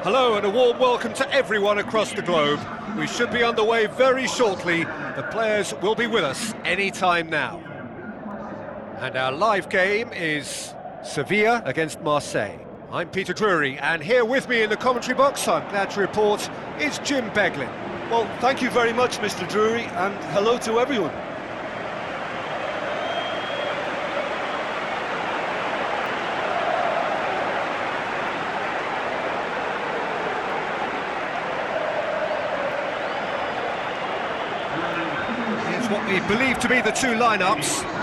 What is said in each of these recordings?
Hello and a warm welcome to everyone across the globe. We should be underway very shortly. The players will be with us any time now. And our live game is Sevilla against Marseille. I'm Peter Drury, and here with me in the commentary box, I'm glad to report, is Jim Beglin. Well, thank you very much, Mr. Drury, and hello to everyone. Here's what we believe to be the two lineups.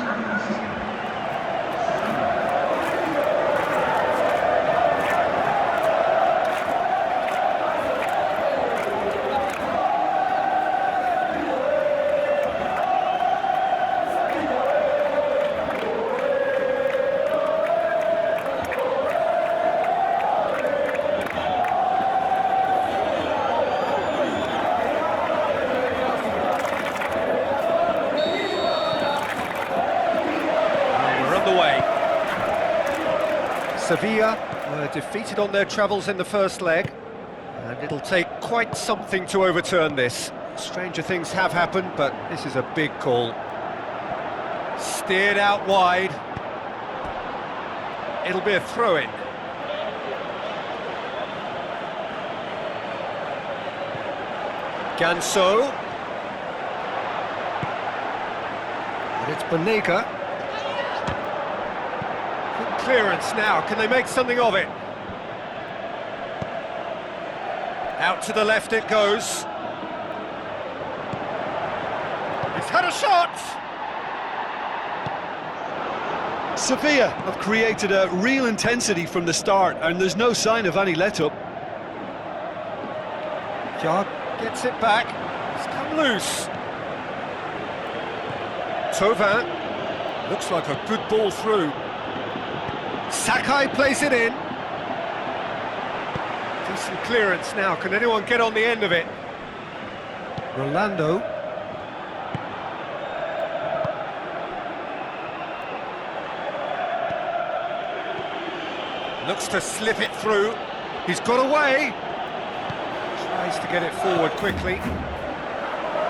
Sevilla were defeated on their travels in the first leg, and it'll take quite something to overturn this. Stranger things have happened, but this is a big call. Steered out wide. It'll be a throw-in. Ganso. And it's Banega. Clearance now, can they make something of it? Out to the left it goes. He's had a shot! Sevilla have created a real intensity from the start, and there's no sign of any let-up. Jar gets it back, it's come loose. Tovin, looks like a good ball through. Sakai plays it in. Decent clearance now. Can anyone get on the end of it? Rolando. Looks to slip it through. He's got away. Tries to get it forward quickly.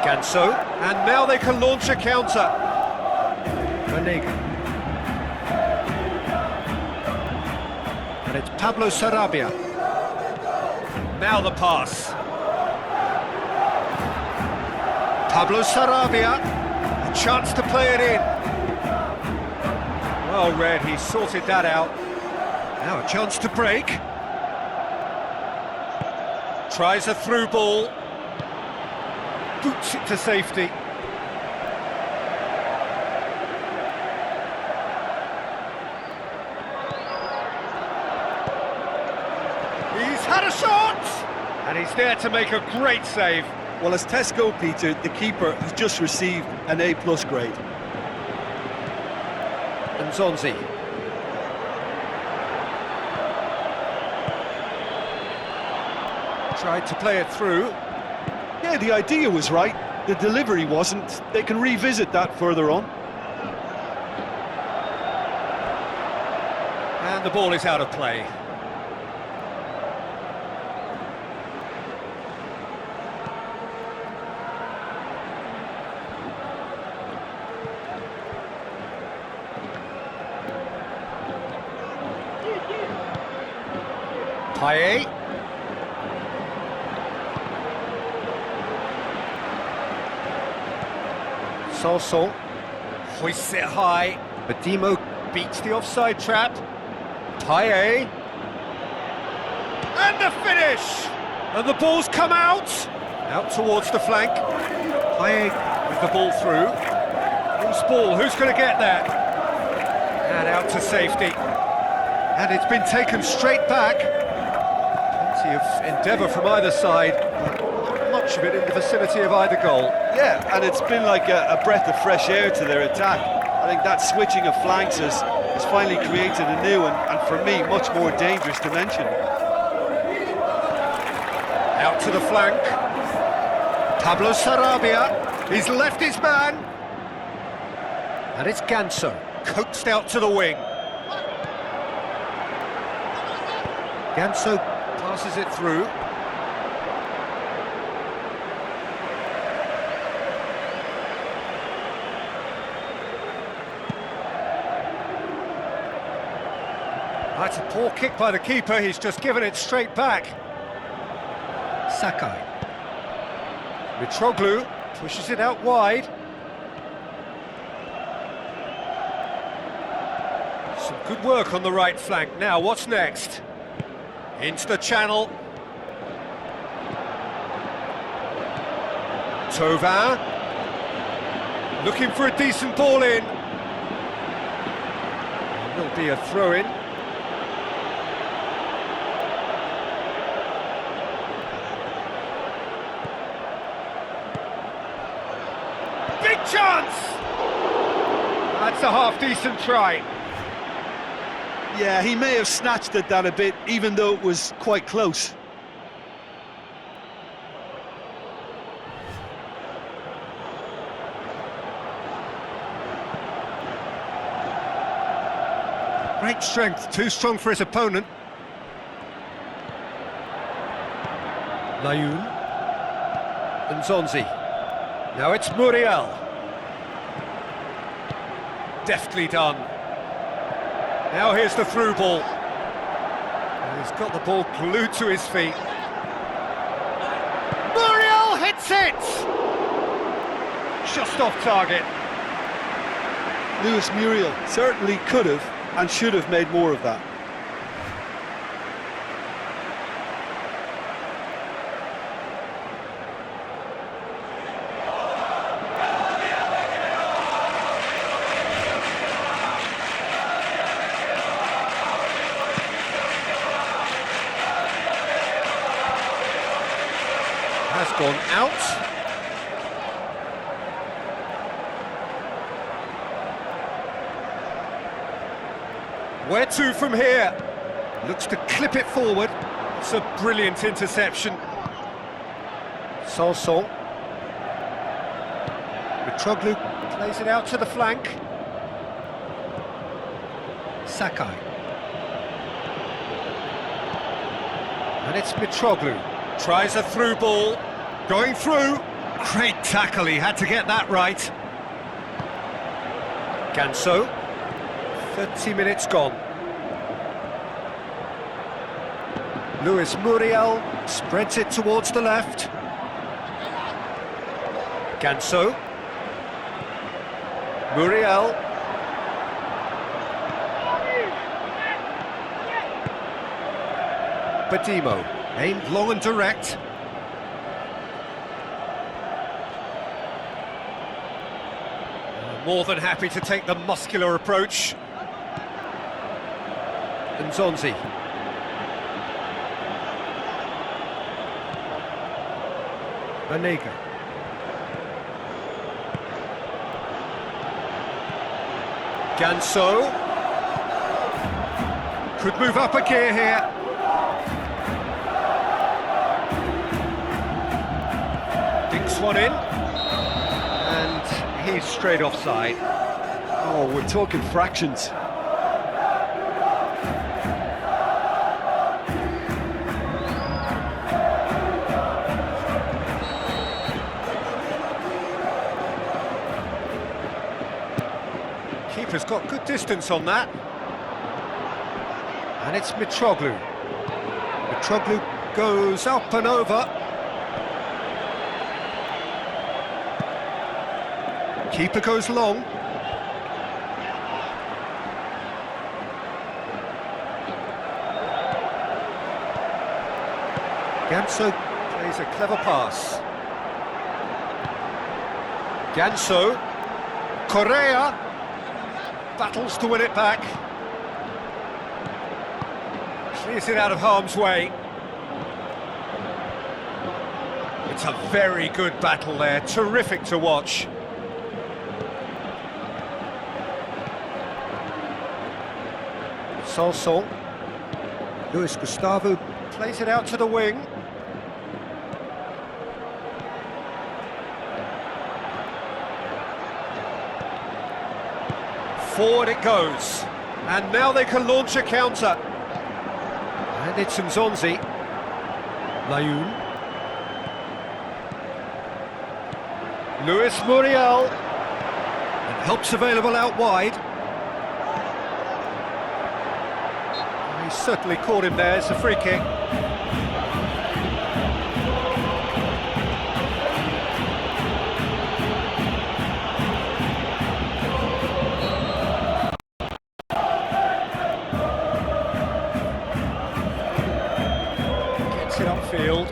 Ganso. And now they can launch a counter. Banega. And it's Pablo Sarabia. Now the pass. Pablo Sarabia, a chance to play it in. Well read, he sorted that out. Now a chance to break. Tries a through ball. Boots it to safety. He's had a shot! And he's there to make a great save. Well, as Tesco, Peter, the keeper has just received an A+ grade. And Zonzi. Tried to play it through. Yeah, the idea was right. The delivery wasn't. They can revisit that further on. And the ball is out of play. Payet. Sanson hoists it high. Dynamo beats the offside trap. Payet. And the finish! And the ball's come out! Out towards the flank. Payet with the ball through. Loose ball, who's going to get there? And out to safety. And it's been taken straight back. Plenty of endeavour from either side. Not much of it in the vicinity of either goal. Yeah, and it's been like a breath of fresh air to their attack. I think that switching of flanks has finally created a new and for me, much more dangerous dimension. Out to the flank. Pablo Sarabia. He's left his man. And it's Ganso, coaxed out to the wing. Ganso Passes it through. That's a poor kick by the keeper, he's just given it straight back. Sakai. Mitroglou pushes it out wide. Some good work on the right flank. Now, what's next? Into the channel. Thauvin. Looking for a decent ball in. There'll be a throw-in. Big chance! That's a half-decent try. Yeah, he may have snatched at that a bit, even though it was quite close. Great strength, too strong for his opponent. Layun. And Zonzi. Now it's Muriel. Deftly done. Now here's the through ball. And he's got the ball glued to his feet. Muriel hits it! Just off target. Luis Muriel certainly could have and should have made more of that. Has gone out. Where to from here? Looks to clip it forward. It's a brilliant interception. Sanson. Mitroglou plays it out to the flank. Sakai. And it's Mitroglou. Tries a through ball. Going through. Great tackle, he had to get that right. Ganso. 30 minutes gone. Luis Muriel spreads it towards the left. Ganso. Muriel. Badimo, aimed long and direct. More than happy to take the muscular approach. And Zonzi. Banega. Ganso. Could move up a gear here. Dinks one in. And he's straight offside. Oh, we're talking fractions. Keeper's got good distance on that. And it's Mitroglou. Mitroglou goes up and over. Keeper goes long. Ganso plays a clever pass. Ganso. Correa. Battles to win it back. Clears it out of harm's way. It's a very good battle there, terrific to watch. Sanson. Luis Gustavo plays it out to the wing. Forward it goes, and now they can launch a counter. And it's Nzonzi. Layun. Luis Muriel. And help's available out wide. He certainly caught him there. It's a free kick. Gets it upfield.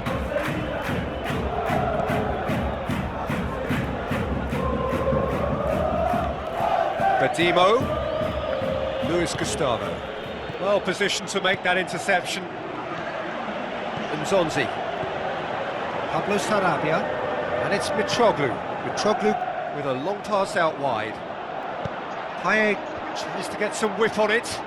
Badimo. Luis Gustavo. Well positioned to make that interception. Nzonzi. Pablo Sarabia. And it's Mitroglou. Mitroglou with a long pass out wide. Paye tries to get some whip on it.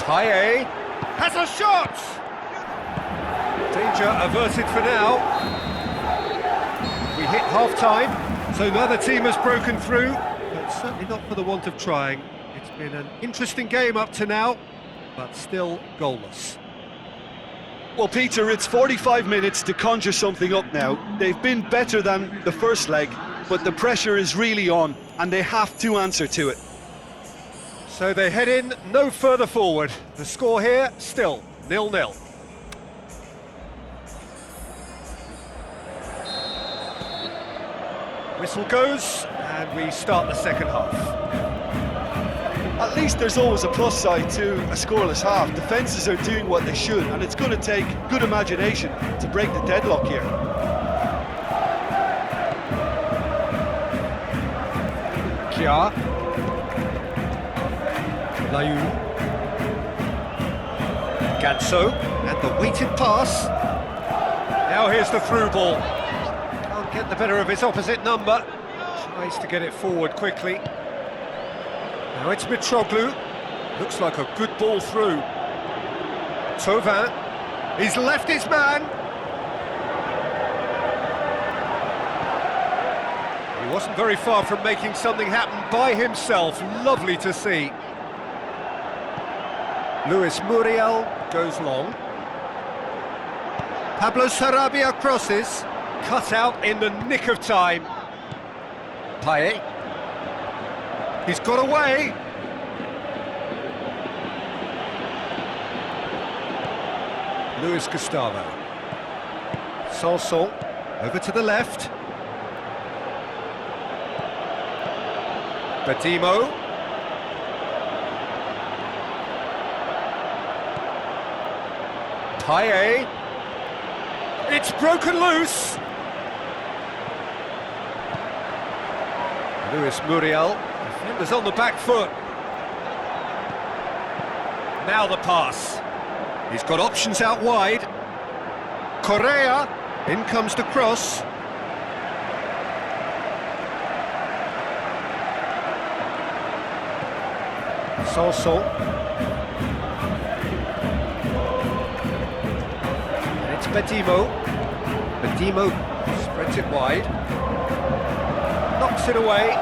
Paye has a shot! Danger averted for now. We hit half-time, so neither team has broken through, but certainly not for the want of trying. It's been an interesting game up to now, but still goalless. Well, Peter, it's 45 minutes to conjure something up now. They've been better than the first leg, but the pressure is really on, and they have to answer to it. So they head in no further forward. The score here, still 0-0. Whistle goes, and we start the second half. At least there's always a plus side to a scoreless half. Defences are doing what they should, and it's going to take good imagination to break the deadlock here. Kya. Layun. Ganso, and the weighted pass. Now here's the through ball. Can't get the better of his opposite number. Tries to get it forward quickly. Now it's Mitroglou. Looks like a good ball through. Thauvin. He's left his man. He wasn't very far from making something happen by himself. Lovely to see. Luis Muriel goes long. Pablo Sarabia crosses. Cut out in the nick of time. Paye. He's got away. Luis Gustavo. Sanson over to the left. Badimo. Paye. It's broken loose. Luis Muriel. Defenders on the back foot. Now the pass. He's got options out wide. Correa. In comes the cross. Sanson. And it's Badimo. Badimo spreads it wide. Knocks it away.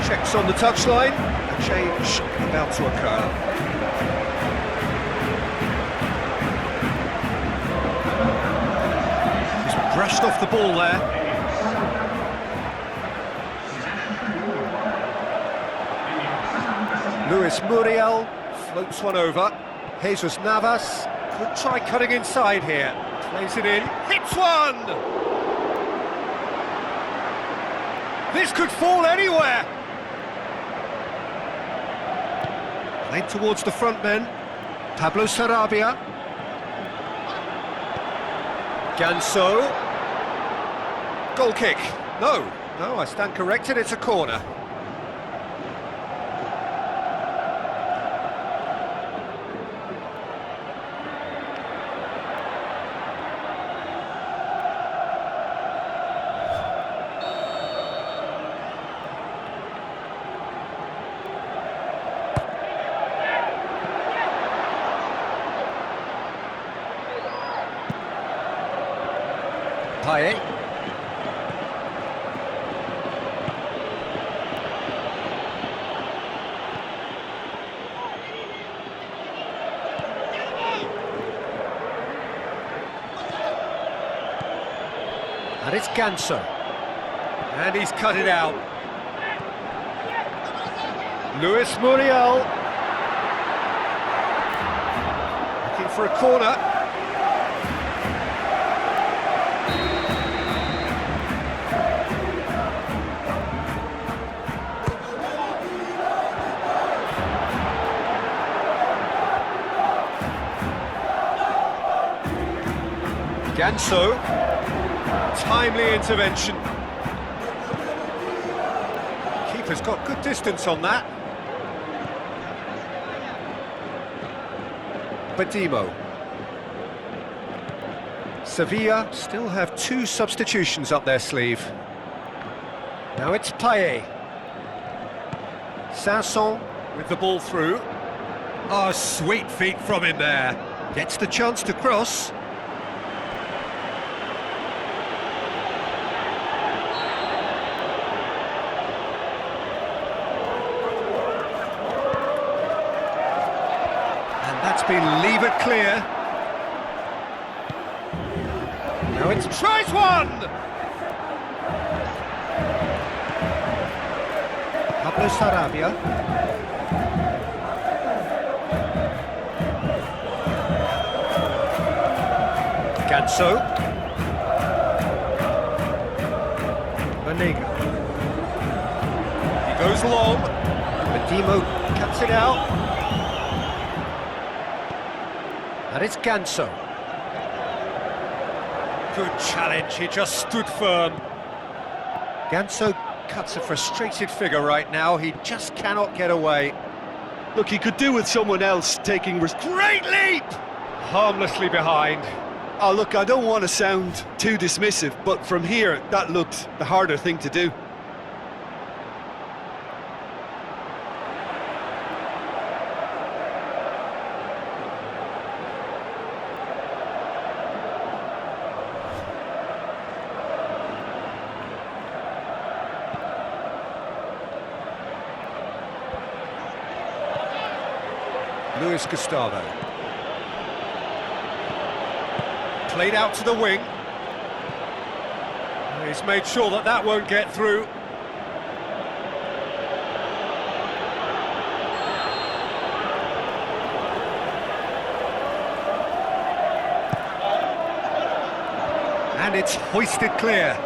Checks on the touchline. A change about to occur. He's brushed off the ball there. Luis Muriel floats one over. Jesus Navas could try cutting inside here. Plays it in. Hits one! This could fall anywhere! Played towards the front men. Pablo Sarabia. Ganso. Goal kick. No, I stand corrected, it's a corner. Payet. And it's Ganso. And he's cut it out. Luis Muriel. Looking for a corner. Ganso. Timely intervention. Keeper's got good distance on that. Dynamo. Sevilla still have 2 substitutions up their sleeve. Now it's Payet. Sanson with the ball through. Oh, sweet feet from him there. Gets the chance to cross. That's been levered clear. Now it's tries one! Pablo Sarabia. Ganso. Banega. He goes long. Dynamo cuts it out. And it's Ganso. Good challenge, he just stood firm. Ganso cuts a frustrated figure right now, he just cannot get away. Look, he could do with someone else taking Great leap! Harmlessly behind. Oh, look, I don't want to sound too dismissive, but from here, that looked the harder thing to do. Luis Gustavo. Played out to the wing. He's made sure that that won't get through. And it's hoisted clear.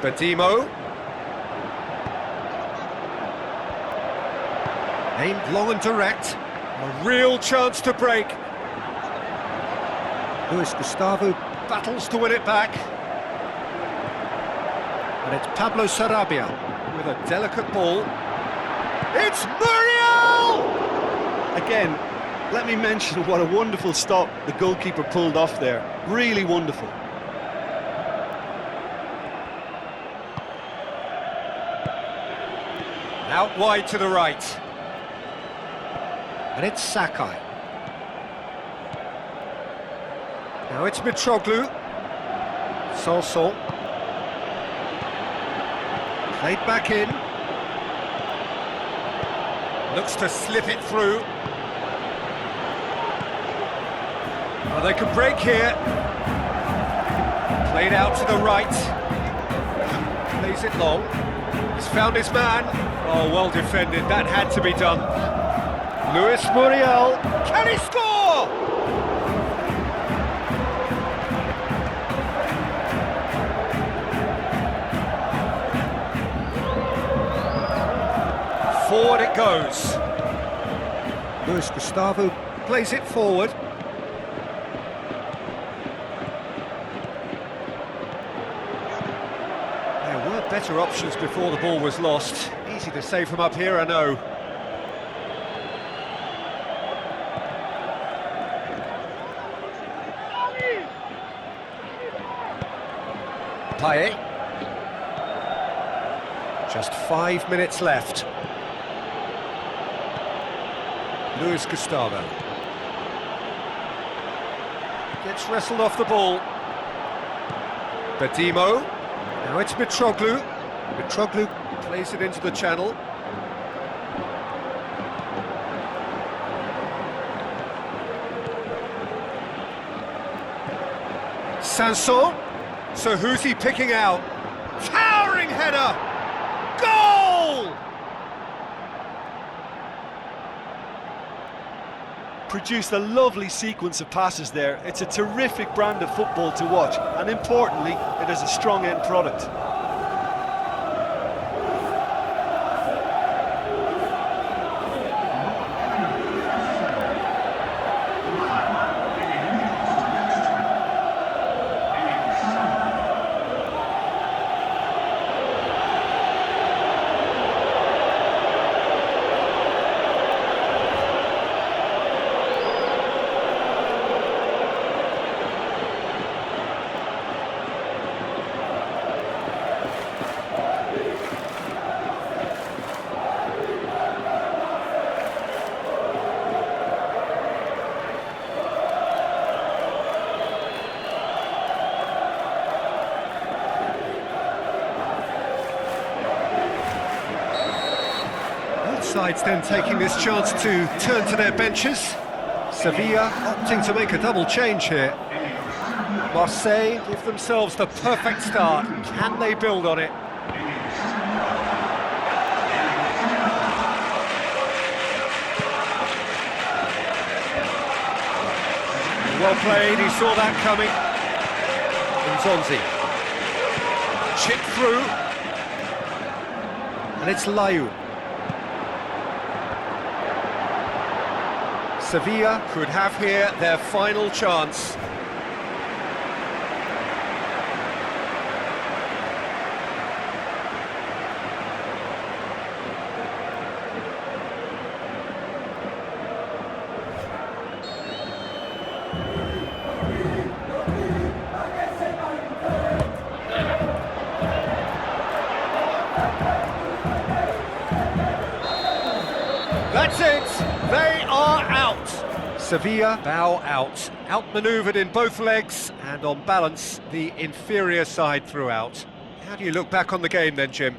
Dynamo. Aimed long and direct. A real chance to break. Luis Gustavo battles to win it back. And it's Pablo Sarabia with a delicate ball. It's Muriel! Again, let me mention what a wonderful stop the goalkeeper pulled off there. Really wonderful. Out wide to the right. And it's Sakai. Now it's Mitroglou. Sanson. Played back in. Looks to slip it through. Oh, they could break here. Played out to the right. Plays it long. He's found his man. Oh, well defended. That had to be done. Luis Muriel, can he score? Forward it goes. Luis Gustavo plays it forward. There were better options before the ball was lost. Easy to say from up here, I know. Payet. Just 5 minutes left. Luis Gustavo. gets wrestled off the ball. Dynamo. Now it's Mitroglou. Mitroglou plays it into the channel. Sanson. So who's he picking out? Towering header! Goal! Produced a lovely sequence of passes there. It's a terrific brand of football to watch, and importantly, it is a strong end product. Sides then taking this chance to turn to their benches. Sevilla opting to make a double change here. Marseille give themselves the perfect start. Can they build on it? Well played, he saw that coming. Nzonzi. Chip through. And it's Layu. Sevilla could have here their final chance. That's it! They are out! Sevilla bow out, outmanoeuvred in both legs, and on balance, the inferior side throughout. How do you look back on the game then, Jim?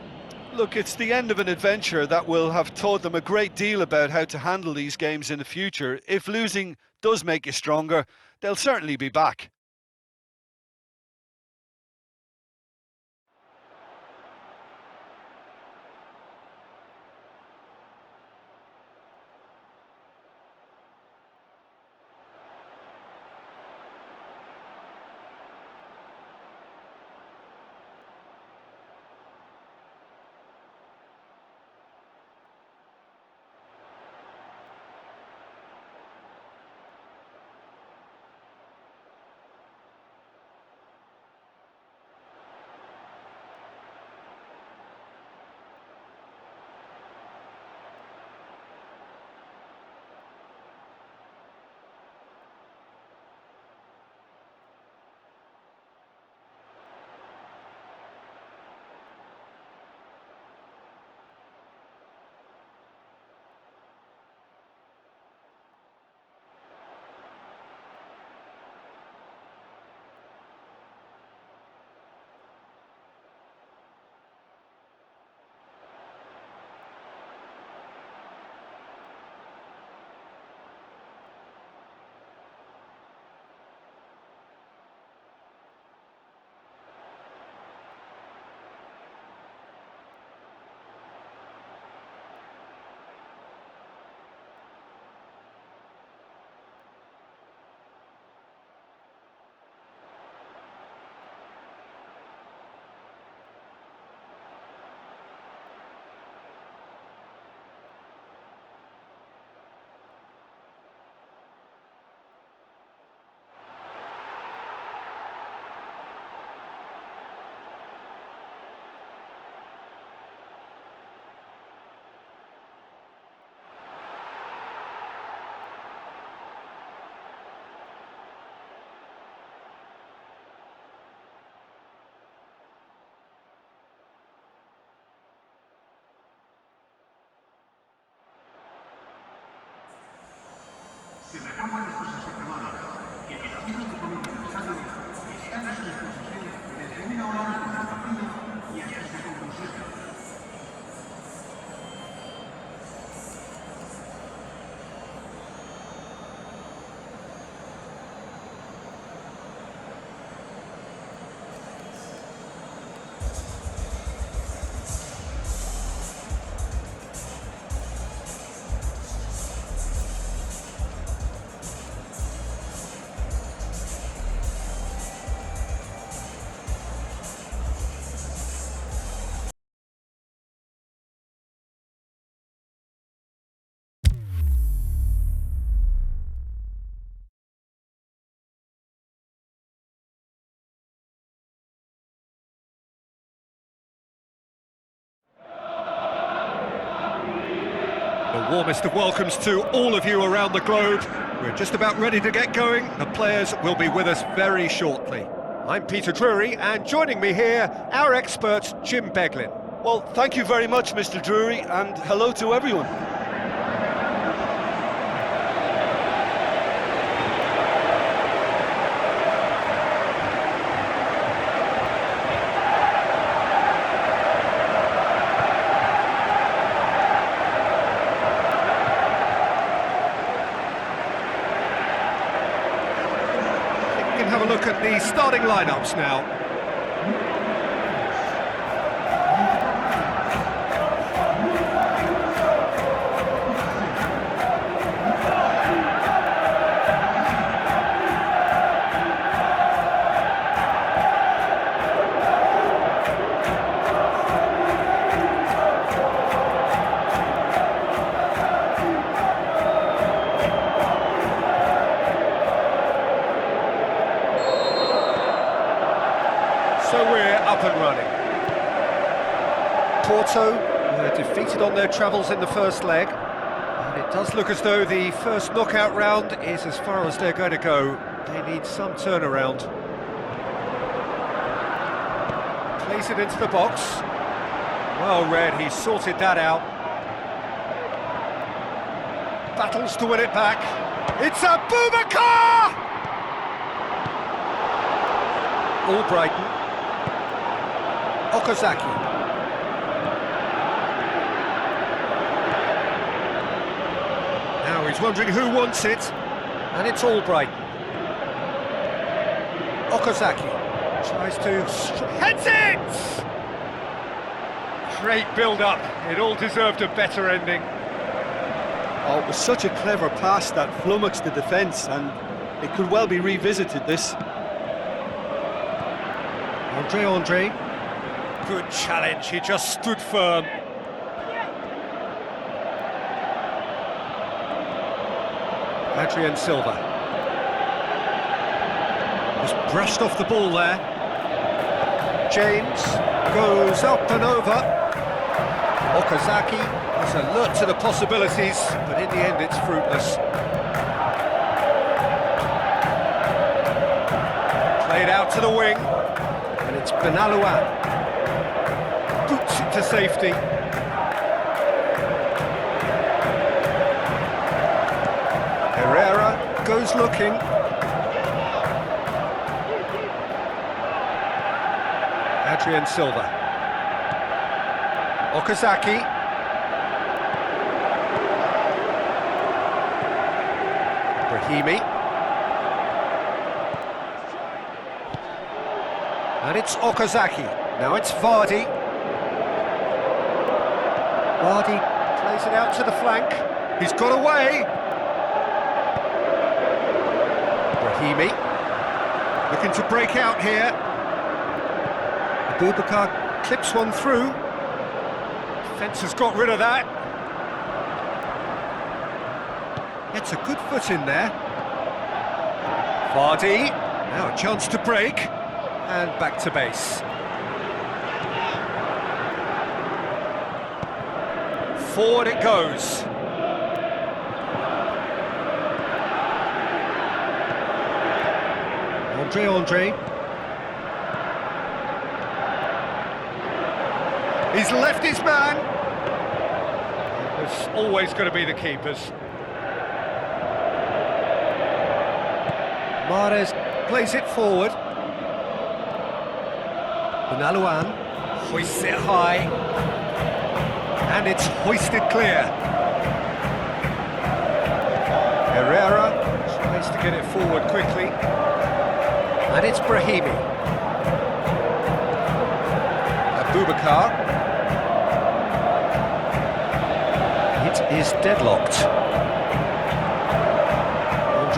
Look, it's the end of an adventure that will have taught them a great deal about how to handle these games in the future. If losing does make you stronger, they'll certainly be back. Si la cámara después de esta semana The warmest of welcomes to all of you around the globe. We're just about ready to get going. The players will be with us very shortly. I'm Peter Drury, and joining me here, our expert, Jim Beglin. Well, thank you very much, Mr. Drury, and hello to everyone. Have a look at the starting lineups now. So we're up and running. Porto were defeated on their travels in the first leg, and it does look as though the first knockout round is as far as they're going to go. They need some turnaround. Plays it into the box. Well read, he sorted that out. Battles to win it back. It's a Boubacar! Albrighton. Okazaki. Now he's wondering who wants it, and it's Albrighton. Okazaki tries to... heads it! Great build-up, it all deserved a better ending. Oh, it was such a clever pass that flummoxed the defence, and it could well be revisited, this. Andre. Good challenge, he just stood firm. Adrien Silva. Just brushed off the ball there. James goes up and over. Okazaki is alert to the possibilities, but in the end it's fruitless. Played out to the wing, and it's Benalouan. Boots it to safety. Herrera goes looking. Adrien Silva. Okazaki. Brahimi. And it's Okazaki. Now it's Vardy. Vardy plays it out to the flank. He's got away. Brahimi looking to break out here. Boubacar clips one through. Defence has got rid of that. Gets a good foot in there. Vardy, now a chance to break. And back to base. Forward it goes. Andre. He's left his man. It's always going to be the keepers. Mahrez plays it forward. Benalouan hoists it high. And it's hoisted clear. Herrera tries to get it forward quickly. And it's Brahimi. Abubakar. It is deadlocked.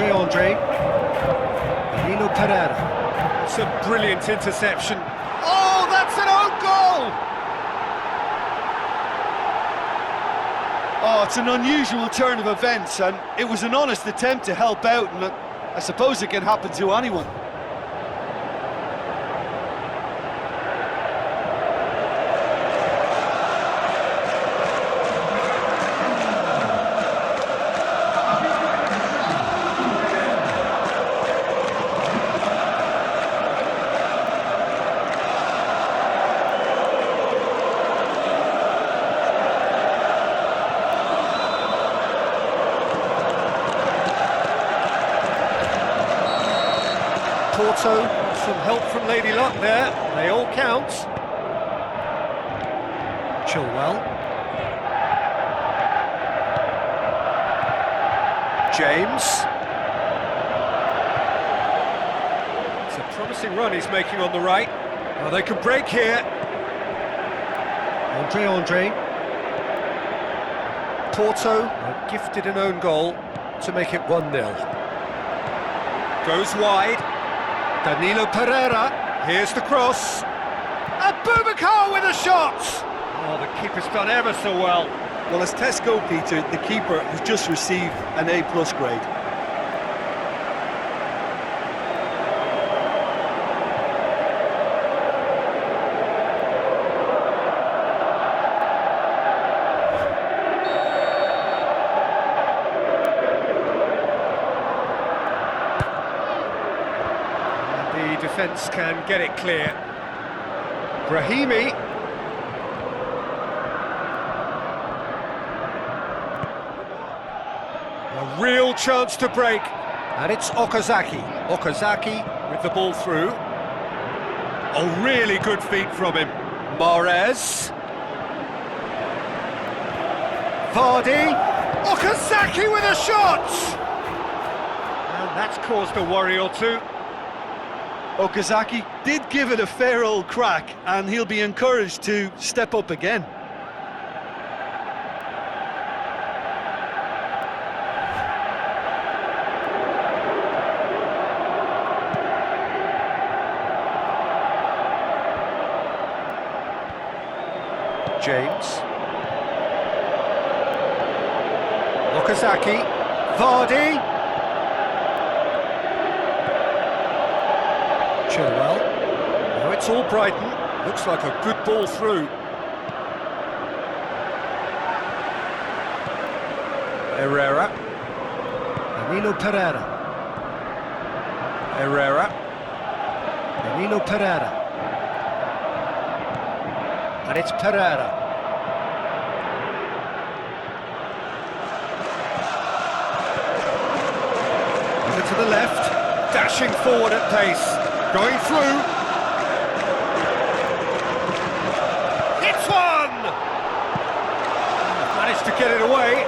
Andre. Danilo Pereira. It's a brilliant interception. Oh, that's an own goal! Oh, it's an unusual turn of events, and it was an honest attempt to help out, and I suppose it can happen to anyone. Porto, some help from Lady Luck there, they all count. Chilwell. James. It's a promising run he's making on the right. Oh, they can break here. Andre. Porto are gifted an own goal to make it 1-0. Goes wide. Danilo Pereira, here's the cross. Abubakar with a shot! Oh, the keeper's done ever so well. Well, as Tesco, Peter, the keeper has just received an A+ grade. Defence can get it clear. Brahimi. A real chance to break. And it's Okazaki. Okazaki with the ball through. Oh, really good feet from him. Mahrez. Vardy. Okazaki with a shot! And that's caused a worry or two. Okazaki did give it a fair old crack, and he'll be encouraged to step up again. James. Okazaki. Vardy. Chilwell. Now it's all Brighton. Looks like a good ball through. Herrera. Danilo Pereira. Danilo Pereira. And it's Pereira. Over to the left. Dashing forward at pace. Going through. It's one! Managed to get it away.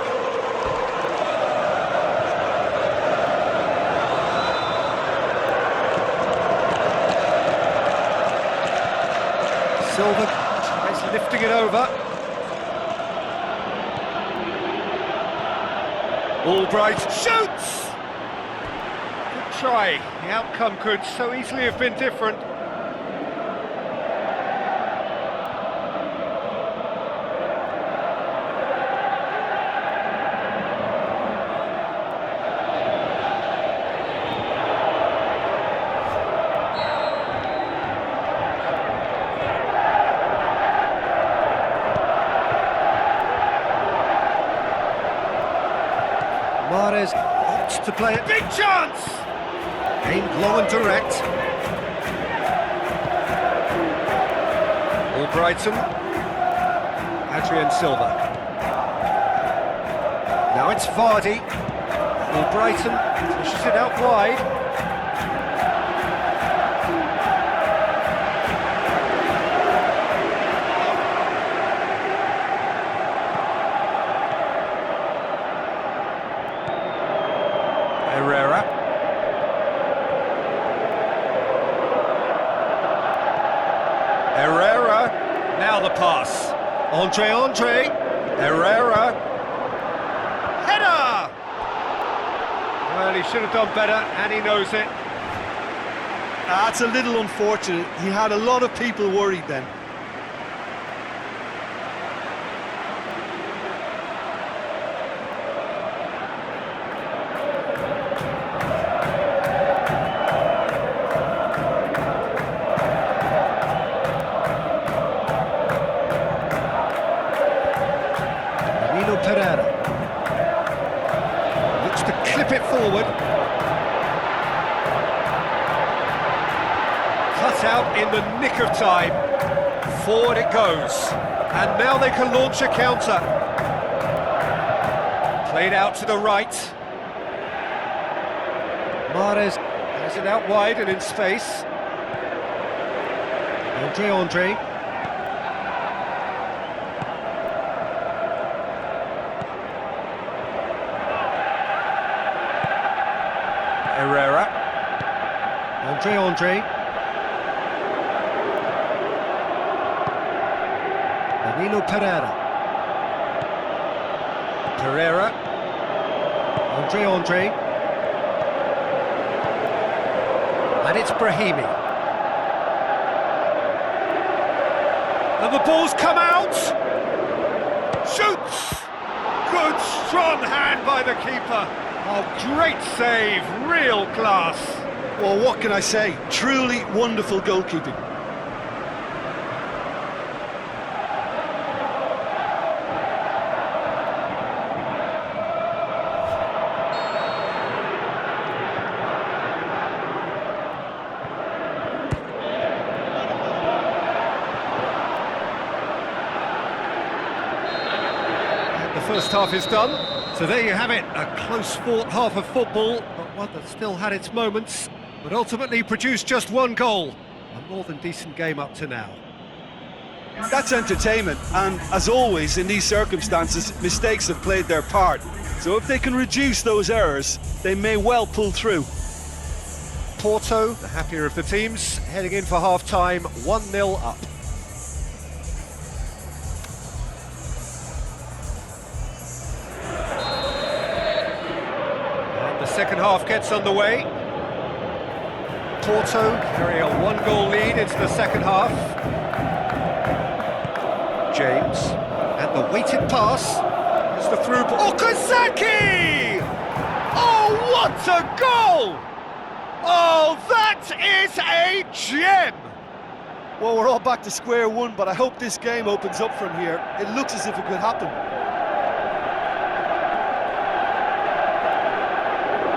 Silva tries lifting it over. Albright shoots! Try. The outcome could so easily have been different. Mahrez opts to play a big chance! Aimed low and direct. All Brighton. Adrian Silva. Now it's Vardy. All Brighton pushes it out wide. Herrera. Herrera. Now the pass. Andre. Herrera. Header! Well, he should have done better, and he knows it. That's a little unfortunate. He had a lot of people worried then. Looks to clip it forward. Cut out in the nick of time. Forward it goes. And now they can launch a counter. Played out to the right. Mahrez has it out wide and in space. Andre. Herrera. Andre. Danilo Pereira. Andre. And it's Brahimi. And the ball's come out. Shoots! Good strong hand by the keeper. Oh, great save, real class. Well, what can I say? Truly wonderful goalkeeping. The first half is done. So there you have it, a close-fought half of football, but one that still had its moments, but ultimately produced just one goal. A more than decent game up to now. That's entertainment, and as always in these circumstances, mistakes have played their part. So if they can reduce those errors, they may well pull through. Porto, the happier of the teams, heading in for half-time, 1-0 up. The second half gets underway. Porto carry a one-goal lead into the second half. James, and the weighted pass. It's the through ball. Okazaki! Oh, what a goal! Oh, that is a gem! Well, we're all back to square one, but I hope this game opens up from here. It looks as if it could happen.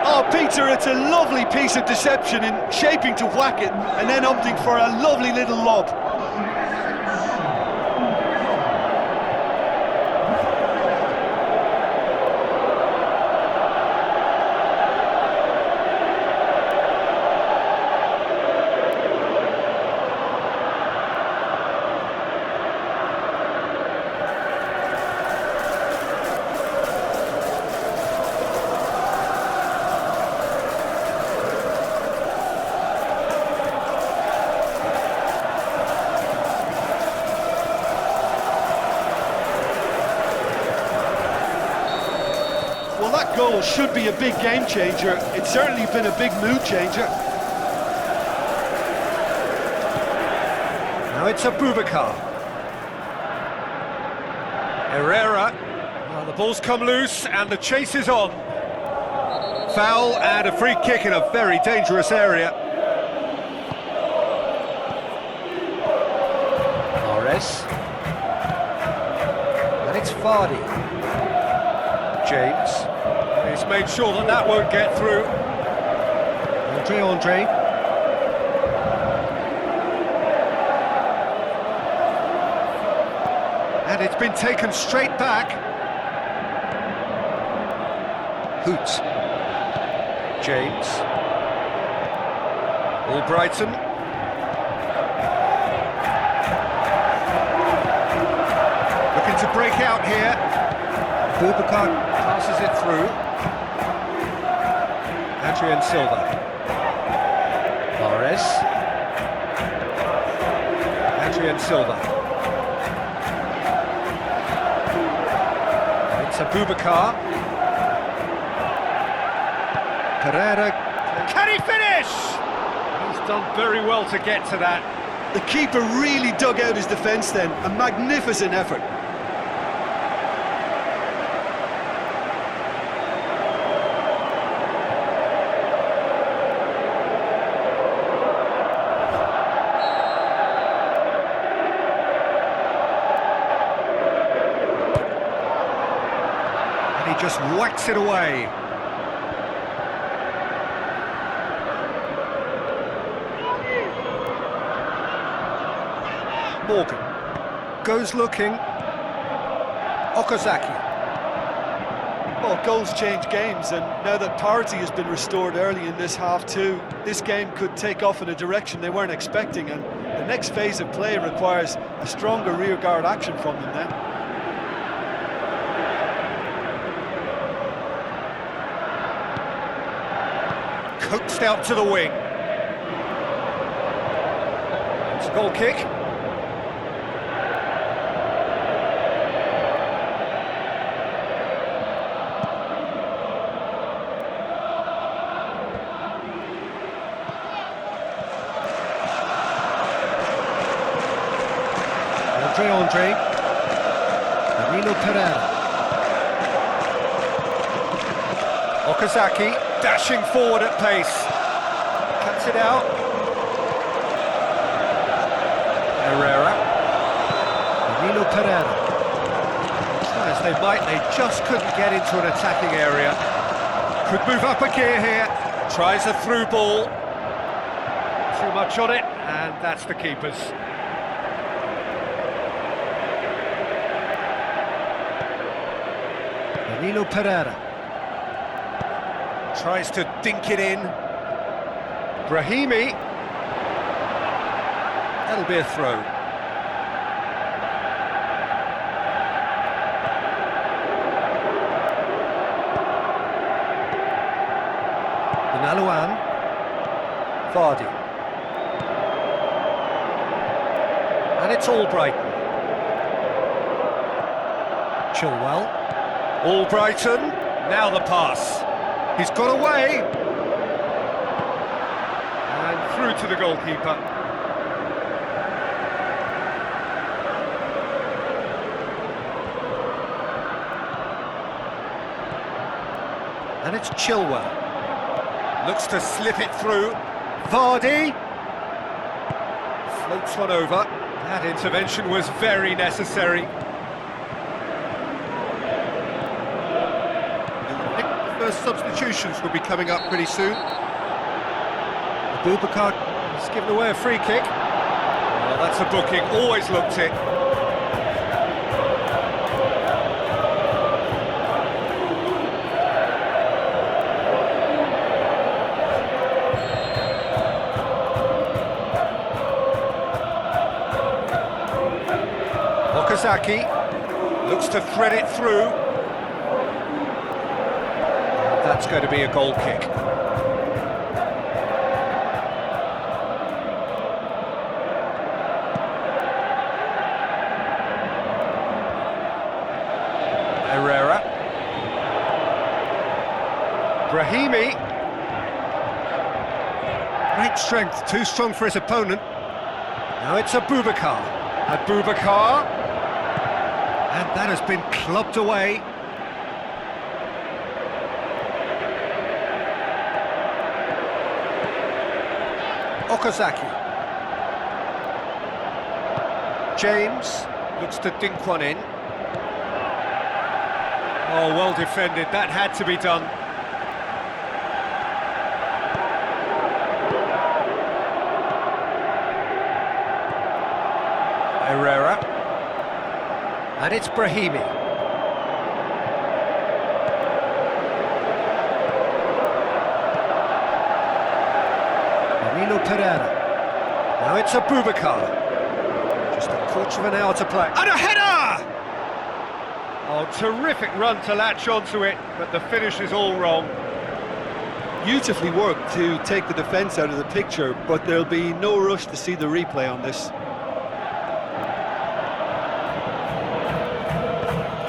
Oh, Peter, it's a lovely piece of deception in shaping to whack it and then opting for a lovely little lob. Well, that goal should be a big game changer. It's certainly been a big mood changer. Now it's Abubakar. Herrera. Well, the ball's come loose and the chase is on. Foul and a free kick in a very dangerous area. Mahrez. And it's Vardy. James. He's made sure that that won't get through. Andre. And it's been taken straight back. Hoot. James. Albrighton. Looking to break out here. Abubakar passes it through. Adrian Silva. Mahrez. Adrian Silva. It's Abubakar. Pereira. Can he finish? He's done very well to get to that. The keeper really dug out his defence then. A magnificent effort. And he just whacks it away. Morgan goes looking. Okazaki. Well, goals change games, and now that parity has been restored early in this half too, this game could take off in a direction they weren't expecting, and the next phase of play requires a stronger rearguard action from them then. Coaxed out to the wing. It's a goal kick. Andre, Danilo Pereira. Okazaki dashing forward at pace. Cuts it out. Herrera. Danilo Pereira. Try as they might, they just couldn't get into an attacking area. Could move up a gear here. Tries a through ball. Too much on it, and that's the keeper's. Danilo Pereira tries to dink it in. Brahimi. That'll be a throw. Naluan. Vardy. And it's Albrighton. Chilwell. Albrighton, now the pass. He's got away. And through to the goalkeeper. And it's Chilwell. Looks to slip it through. Vardy. Floats one over. That intervention was very necessary. First substitutions will be coming up pretty soon. Abubakar has given away a free kick. Well, that's a booking, always looked it. Okazaki looks to thread it through. That's going to be a goal kick. Herrera. Brahimi. Great strength, too strong for his opponent. Now it's Abubakar. Abubakar. And that has been clubbed away. Okazaki. James looks to dink one in. Oh, well defended, that had to be done. Herrera. And it's Brahimi. Danilo Pereira. Now it's Abubakar. Just a quarter of an hour to play. And a header! Oh, terrific run to latch onto it, but the finish is all wrong. beautifully worked to take the defence out of the picture, but there'll be no rush to see the replay on this.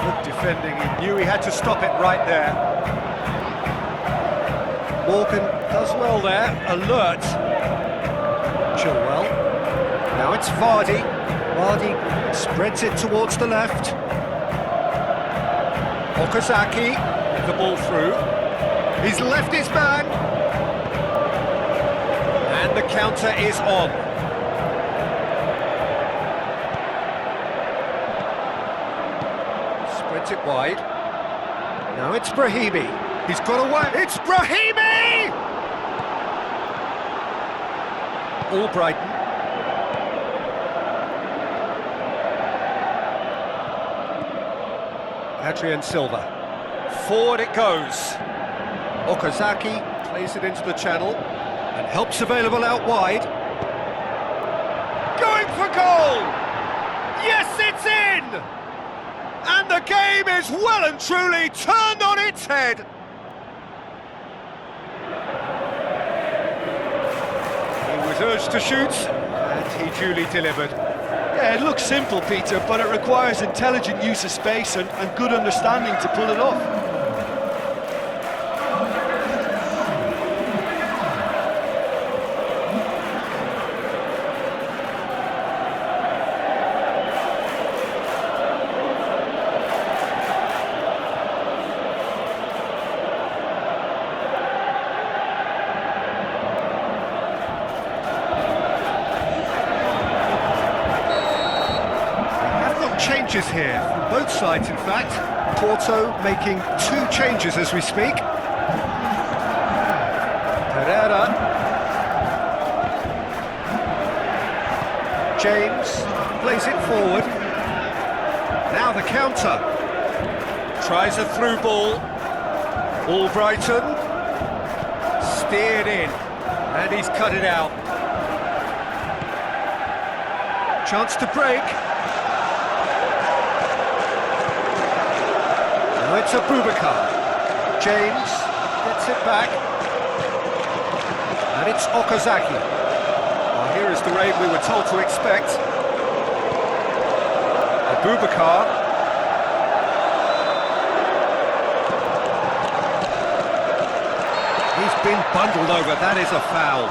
Good defending, he knew he had to stop it right there. Morgan does well there, alert. Chilwell. Now it's Vardy. Vardy spreads it towards the left. Okazaki with the ball through. He's left his man. And the counter is on. Spreads it wide. Now it's Brahimi. He's got away. It's Brahimi! Albrighton. Adrian Silva. Forward it goes. Okazaki plays it into the channel and helps available out wide. Going for goal! Yes, it's in! And the game is well and truly turned on its head. He was urged to shoot and he duly delivered. Yeah, it looks simple, Peter, but it requires intelligent use of space and good understanding to pull it off. Changes here, from both sides in fact. Porto making 2 changes as we speak. Pereira. James plays it forward. Now the counter. Tries a through ball. Albrighton. Steered in. And he's cut it out. Chance to break. Now it's a Boubacar. James gets it back. And it's Okazaki. Well, here is the rain we were told to expect. Boubacar. He's been bundled over, that is a foul.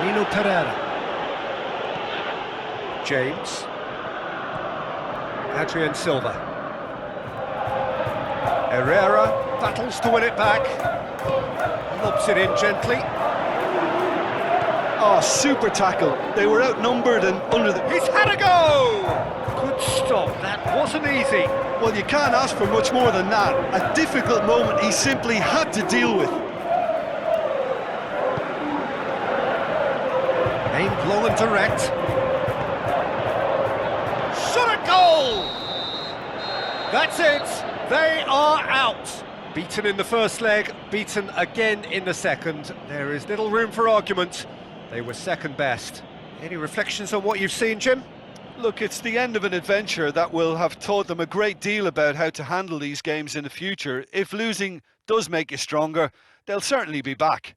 Danilo Pereira. James. Adrian Silva. Herrera battles to win it back. Lobs it in gently. Oh, super tackle. They were outnumbered and under the... He's had a go! Good stop, that wasn't easy. Well, you can't ask for much more than that. A difficult moment he simply had to deal with. Aimed low and direct. Shot a goal! That's it, they are out. Beaten in the first leg, beaten again in the second. There is little room for argument. They were second best. Any reflections on what you've seen, Jim? Look, it's the end of an adventure that will have taught them a great deal about how to handle these games in the future. If losing does make you stronger, they'll certainly be back.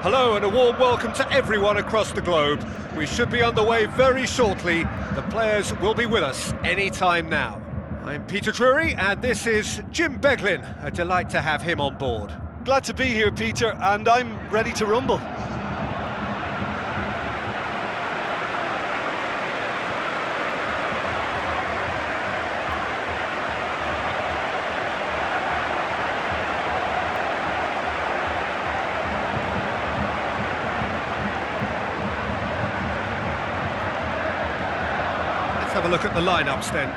Hello and a warm welcome to everyone across the globe. We should be underway very shortly. The players will be with us any time now. I'm Peter Drury and this is Jim Beglin. A delight to have him on board. Glad to be here, Peter, and I'm ready to rumble. Have a look at the lineups then.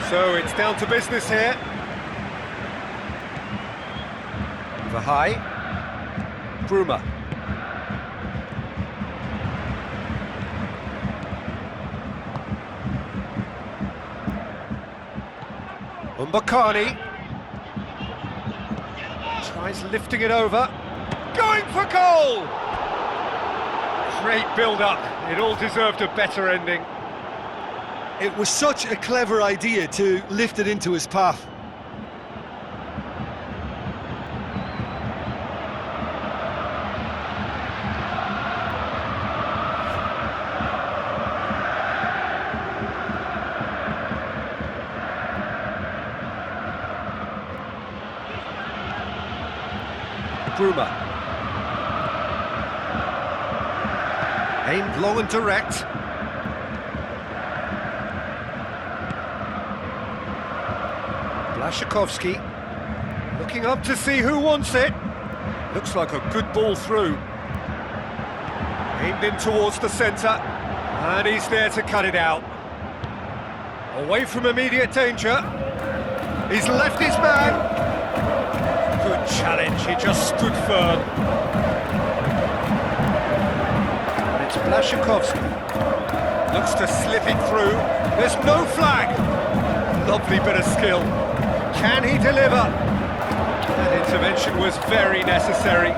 So it's down to business here. Vahai. Bruma. Umbakani. Tries lifting it over. Going for goal! Great build-up. It all deserved a better ending. It was such a clever idea to lift it into his path. Bruma. Aimed long and direct. Blashikovsky looking up to see who wants it. Looks like a good ball through. Aimed in towards the centre, and he's there to cut it out. Away from immediate danger. He's left his man. Good challenge, he just stood firm. And it's Blashikovsky. Looks to slip it through. There's no flag. Lovely bit of skill. Can he deliver? That intervention was very necessary.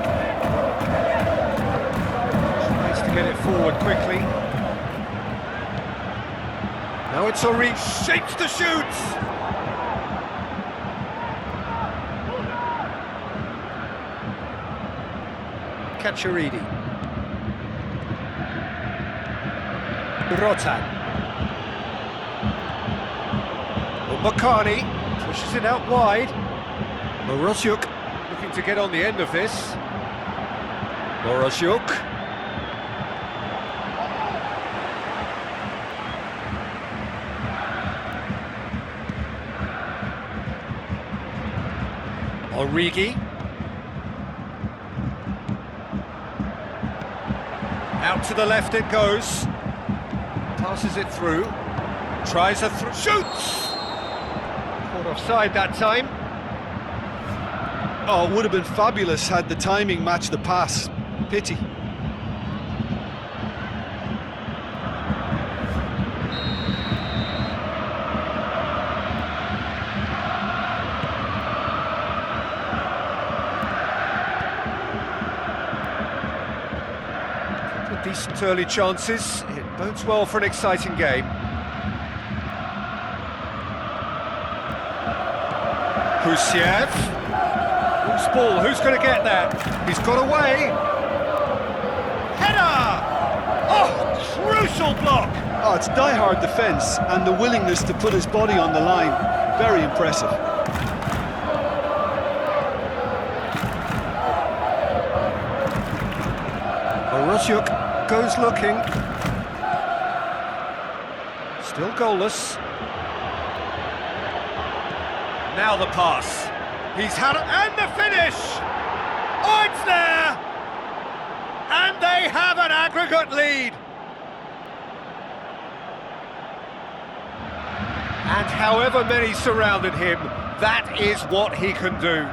Tries to get it forward quickly. Now it's Ori, shapes to shoot! Cacciaridi. Rotan. Bakani pushes it out wide. Morosyuk looking to get on the end of this. Morosyuk. Origi. Out to the left it goes. Passes it through. Tries a shoots! Caught offside that time. Oh, it would have been fabulous had the timing matched the pass. Pity. Decent early chances. It bodes well for an exciting game. Husiev. Loose ball, who's going to get that? He's got away. Header! Oh, crucial block! Oh, it's die-hard defence and the willingness to put his body on the line. Very impressive. Orosyuk goes looking. Still goalless. Now the pass. He's had it, and the finish! Oh, it's there! And they have an aggregate lead. And however many surrounded him, that is what he can do.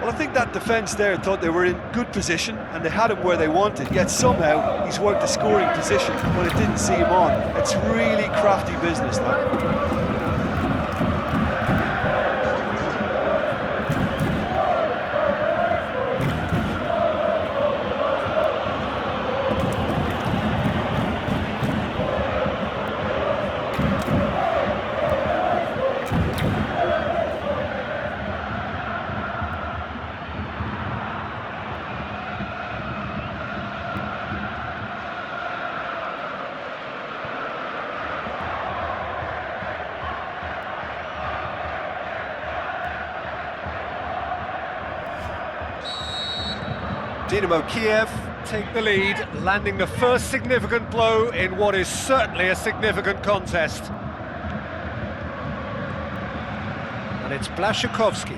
Well, I think that defence there thought they were in good position and they had him where they wanted, yet somehow he's worked a scoring position when it didn't see him on. It's really crafty business, that. Dynamo Kyiv take the lead, landing the first significant blow in what is certainly a significant contest. And it's Blashikovsky.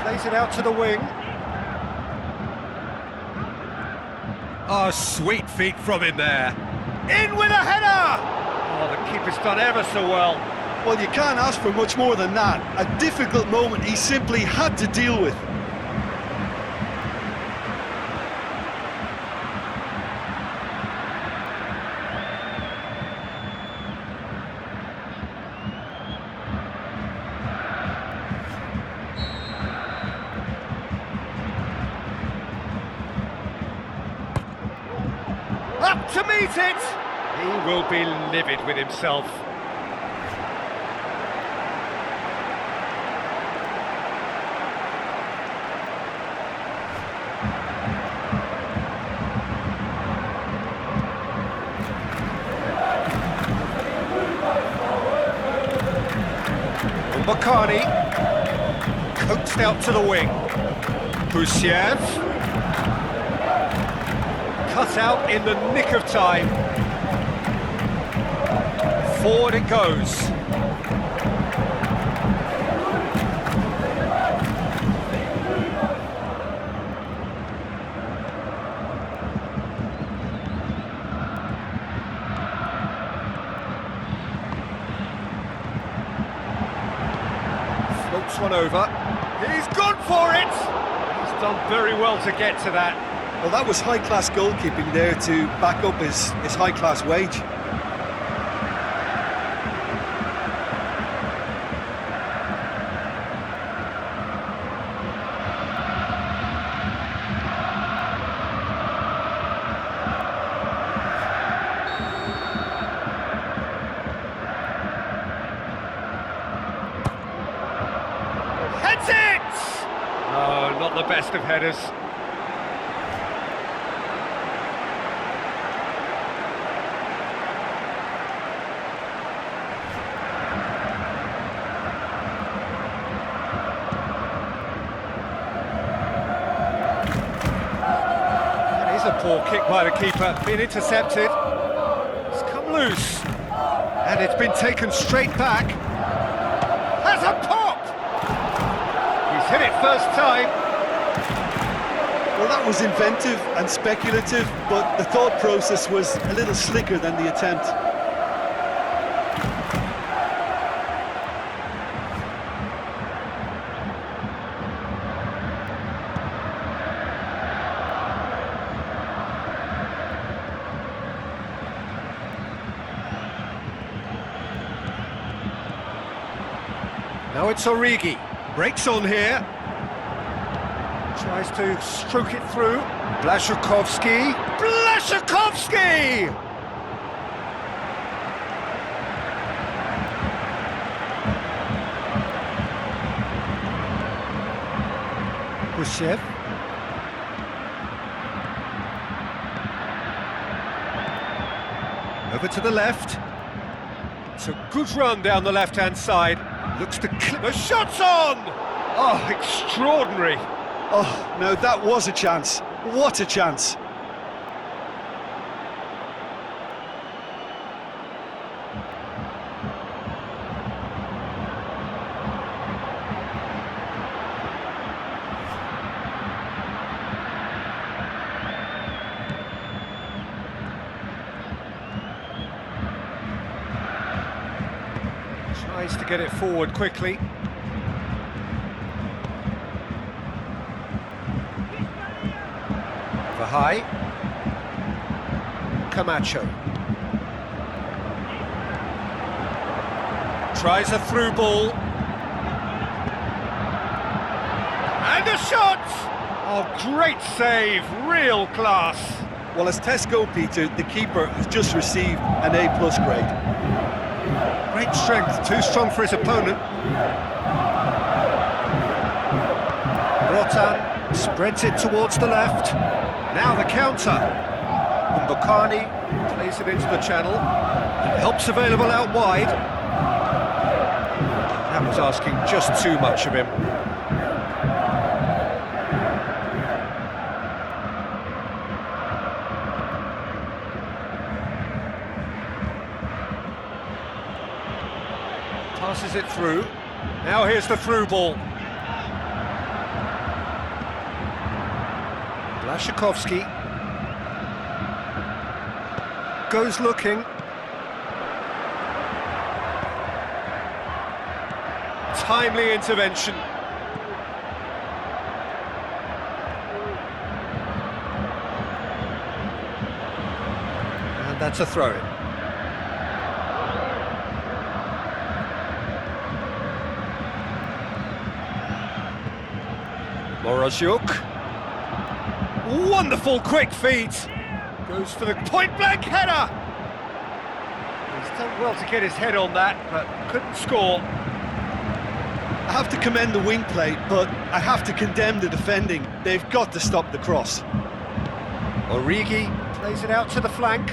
Plays it out to the wing. Oh, sweet feet from him there. In with a header! Oh, the keeper's done ever so well. Well, you can't ask for much more than that. A difficult moment he simply had to deal with. Up to meet it! He will be livid with himself. Makani, coaxed out to the wing. Husiev, cut out in the nick of time. Forward it goes. Floats one over. He's gone for it! He's done very well to get to that. Well, that was high-class goalkeeping there to back up his high-class wage. Heads it! Oh, not the best of headers. That is a poor kick by the keeper, been intercepted. It's come loose, and it's been taken straight back. Has a pop! He's hit it first time. Well, that was inventive and speculative, but the thought process was a little slicker than the attempt. Now it's Origi. Breaks on here. Tries to stroke it through. Blaszczykowski. Blaszczykowski! Husiev. Over to the left. It's a good run down the left-hand side. Looks to clip. The shot's on! Oh, extraordinary. Oh, no, that was a chance. What a chance. Tries to get it forward quickly. High. Camacho. Tries a through ball. And a shot! Oh, great save, real class. Well, as Tesco, Peter, the keeper has just received an A+ grade. Great strength, too strong for his opponent. Rotan spreads it towards the left. Now the counter. Mbokani plays it into the channel. Help's available out wide. That was asking just too much of him. Passes it through. Now here's the through ball. Blaszczykowski goes looking. Timely intervention. And that's a throw-in. Moroziuk. Wonderful quick feet. Goes for the point-blank header. He's done well to get his head on that, but couldn't score. I have to commend the wing play, but I have to condemn the defending. They've got to stop the cross. Origi plays it out to the flank.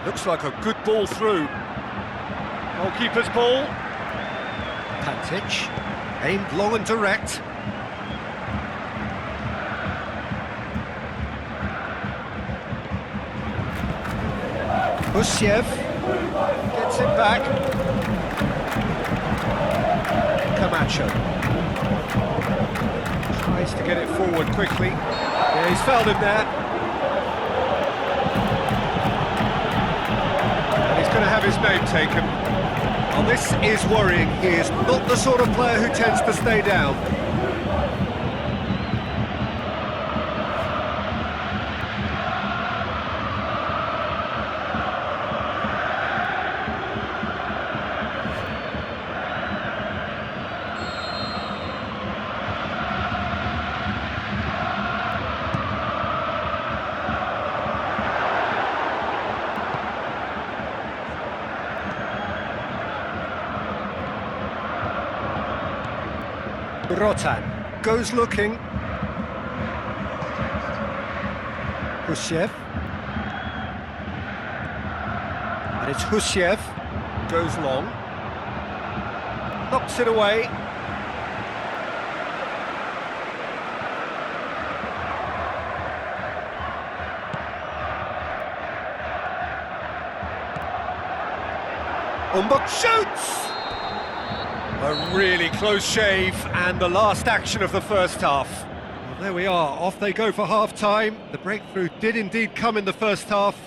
Looks like a good ball through. Goalkeeper's ball. Pantic, aimed long and direct. Husiev gets it back. Camacho tries to get it forward quickly. Yeah, he's fouled him there. And he's going to have his name taken. Well, this is worrying. He is not the sort of player who tends to stay down. Rotan goes looking. Husiev. And it's Husiev. Goes long. Knocks it away. Umbok shoots! A really close shave, and the last action of the first half. Well, there we are, off they go for half-time. The breakthrough did indeed come in the first half,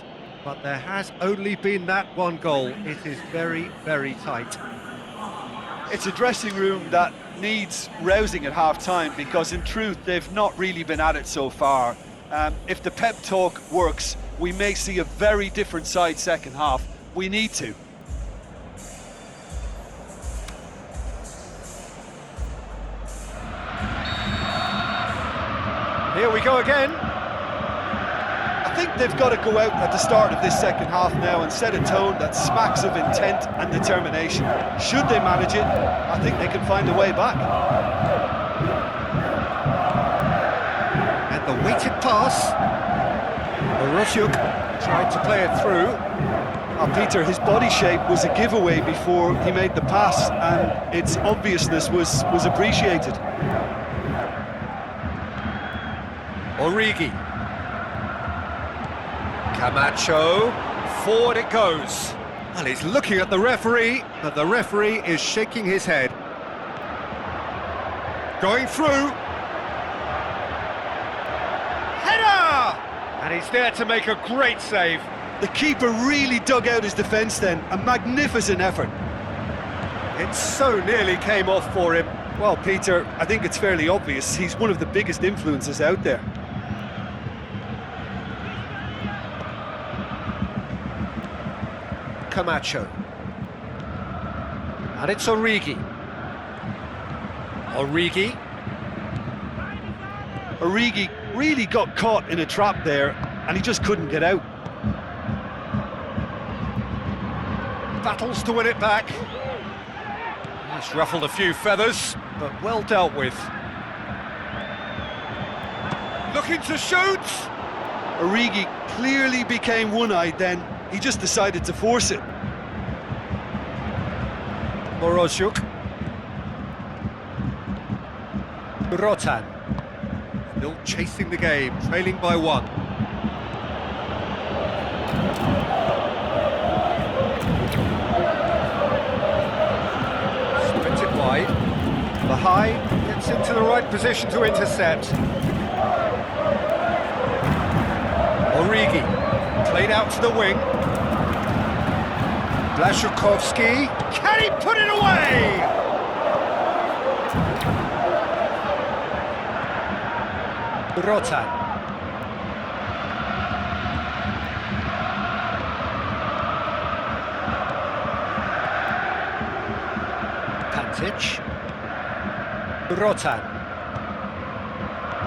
but there has only been that one goal. It is very, very tight. It's a dressing room that needs rousing at half-time, because in truth they've not really been at it so far. If the pep talk works, we may see a very different side second half. We need to. Here we go again. I think they've got to go out at the start of this second half now and set a tone that smacks of intent and determination. Should they manage it, I think they can find a way back. And the weighted pass. Olympique tried to play it through. Oh, Peter, his body shape was a giveaway before he made the pass, and its obviousness was appreciated. Origi. Camacho. Forward it goes. And he's looking at the referee, but the referee is shaking his head. Going through. Header! And he's there to make a great save. The keeper really dug out his defence then, a magnificent effort. It so nearly came off for him. Well, Peter, I think it's fairly obvious he's one of the biggest influences out there. Camacho. And it's Origi. Origi really got caught in a trap there, and he just couldn't get out. battles to win it back. He's ruffled a few feathers, but well dealt with. Looking to shoot! Origi clearly became one-eyed then. He just decided to force it. Olympique. Rotan. Still chasing the game, trailing by one. Sprints it wide. The high gets into the right position to intercept. Origi, played out to the wing. Blaszczykowski, can he put it away? Rotan. Pantic. Rotan.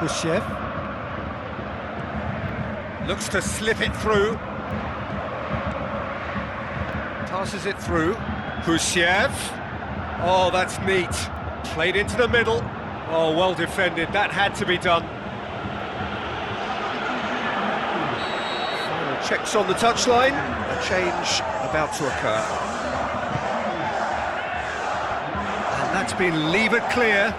Husiev. Looks to slip it through. Passes it through. Husiev. Oh, that's neat. Played into the middle. Oh, well defended. That had to be done. Final checks on the touchline. A change about to occur. And that's been levered clear.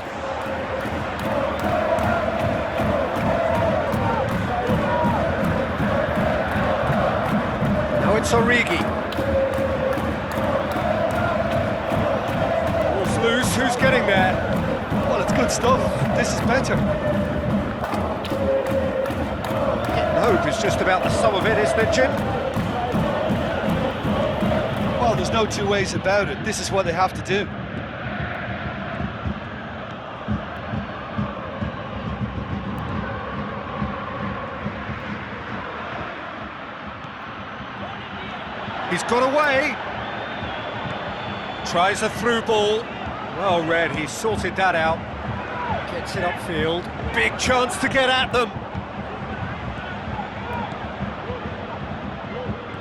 Now it's Origi. Ball's loose, who's getting there? Well, it's good stuff. This is better. Hope is just about the sum of it, isn't it, Jim? Well, there's no two ways about it. This is what they have to do. He's got away. Tries a through ball. Well read, he sorted that out. Gets it upfield. Big chance to get at them.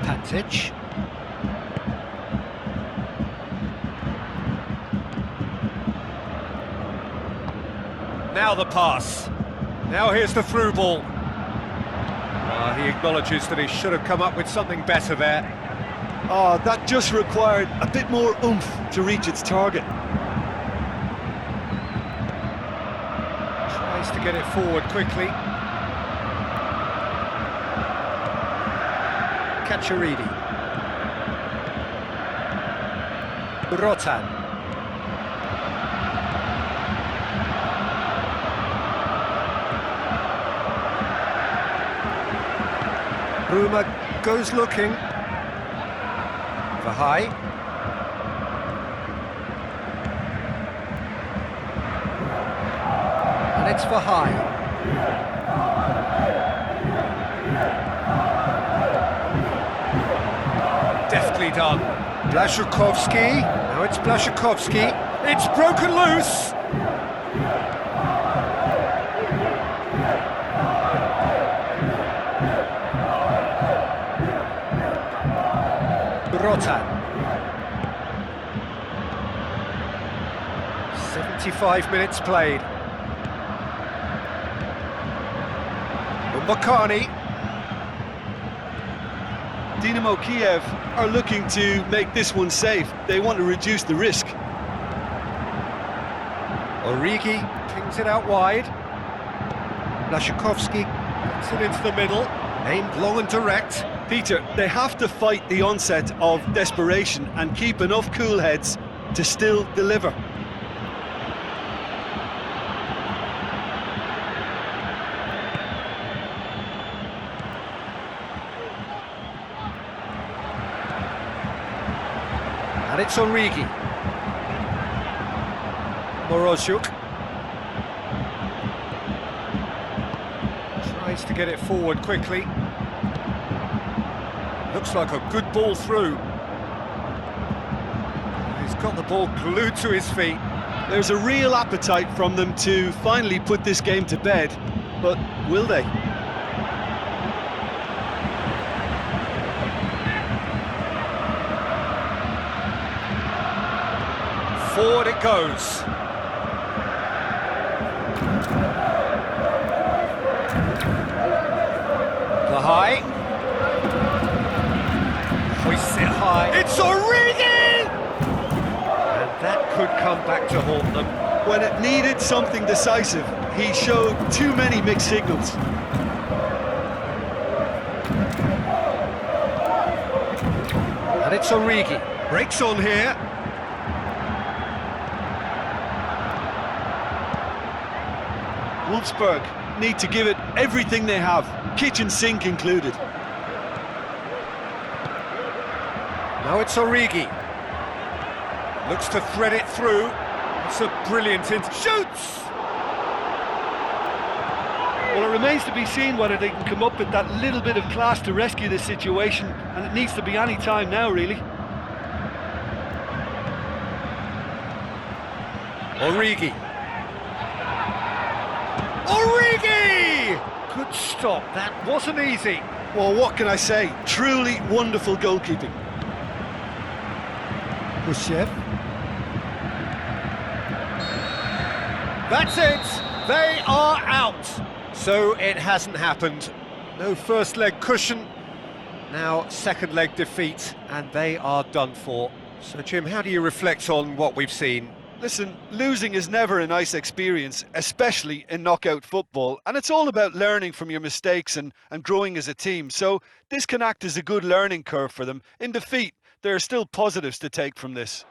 Pantic. Now the pass. Now here's the through ball. He acknowledges that he should have come up with something better there. Oh, that just required a bit more oomph to reach its target. Tries to get it forward quickly. Cacciaridi. Rotan. Bruma goes looking. Vahai. And it's Vahai. Deftly done. Blaszczykowski. Now it's Blaszczykowski. It's broken loose. 75 minutes played. Mbakani. Dynamo Kyiv are looking to make this one safe. They want to reduce the risk. Origi pings it out wide. Blashikovsky gets it into the middle, aimed long and direct. Peter, they have to fight the onset of desperation and keep enough cool heads to still deliver. And it's Origi. Moroziuk tries to get it forward quickly. Looks like a good ball through. He's got the ball glued to his feet. There's a real appetite from them to finally put this game to bed, but will they? Forward it goes. The high. Hoists it high. It's Origi! And that could come back to haunt them. When it needed something decisive, he showed too many mixed signals. And it's Origi. Breaks on here. Wolfsburg need to give it everything they have, kitchen sink included. Now it's Origi. Looks to thread it through. It's a brilliant shoots! Well, it remains to be seen whether they can come up with that little bit of class to rescue this situation, and it needs to be any time now, really. Origi. Origi! Good stop, that wasn't easy. Well, what can I say? Truly wonderful goalkeeping. Bushev. That's it! They are out! So it hasn't happened. No first leg cushion, now second leg defeat, and they are done for. So Jim, how do you reflect on what we've seen? Listen, losing is never a nice experience, especially in knockout football, and it's all about learning from your mistakes and growing as a team. So this can act as a good learning curve for them. In defeat, there are still positives to take from this.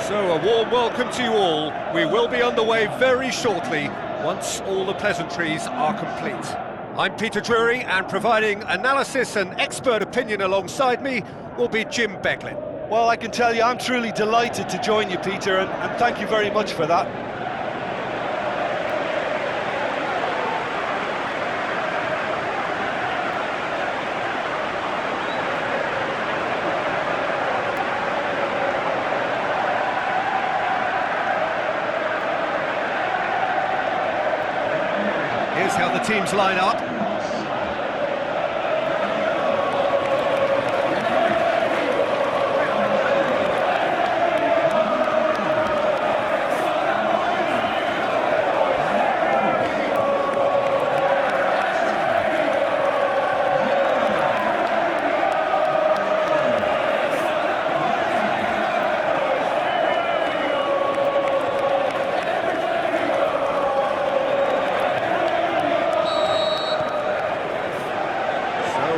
So a warm welcome to you all. We will be underway very shortly, once all the pleasantries are complete. I'm Peter Drury, and providing analysis and expert opinion alongside me will be Jim Beglin. Well, I can tell you I'm truly delighted to join you, Peter, and thank you very much for that. Here's how the teams line up.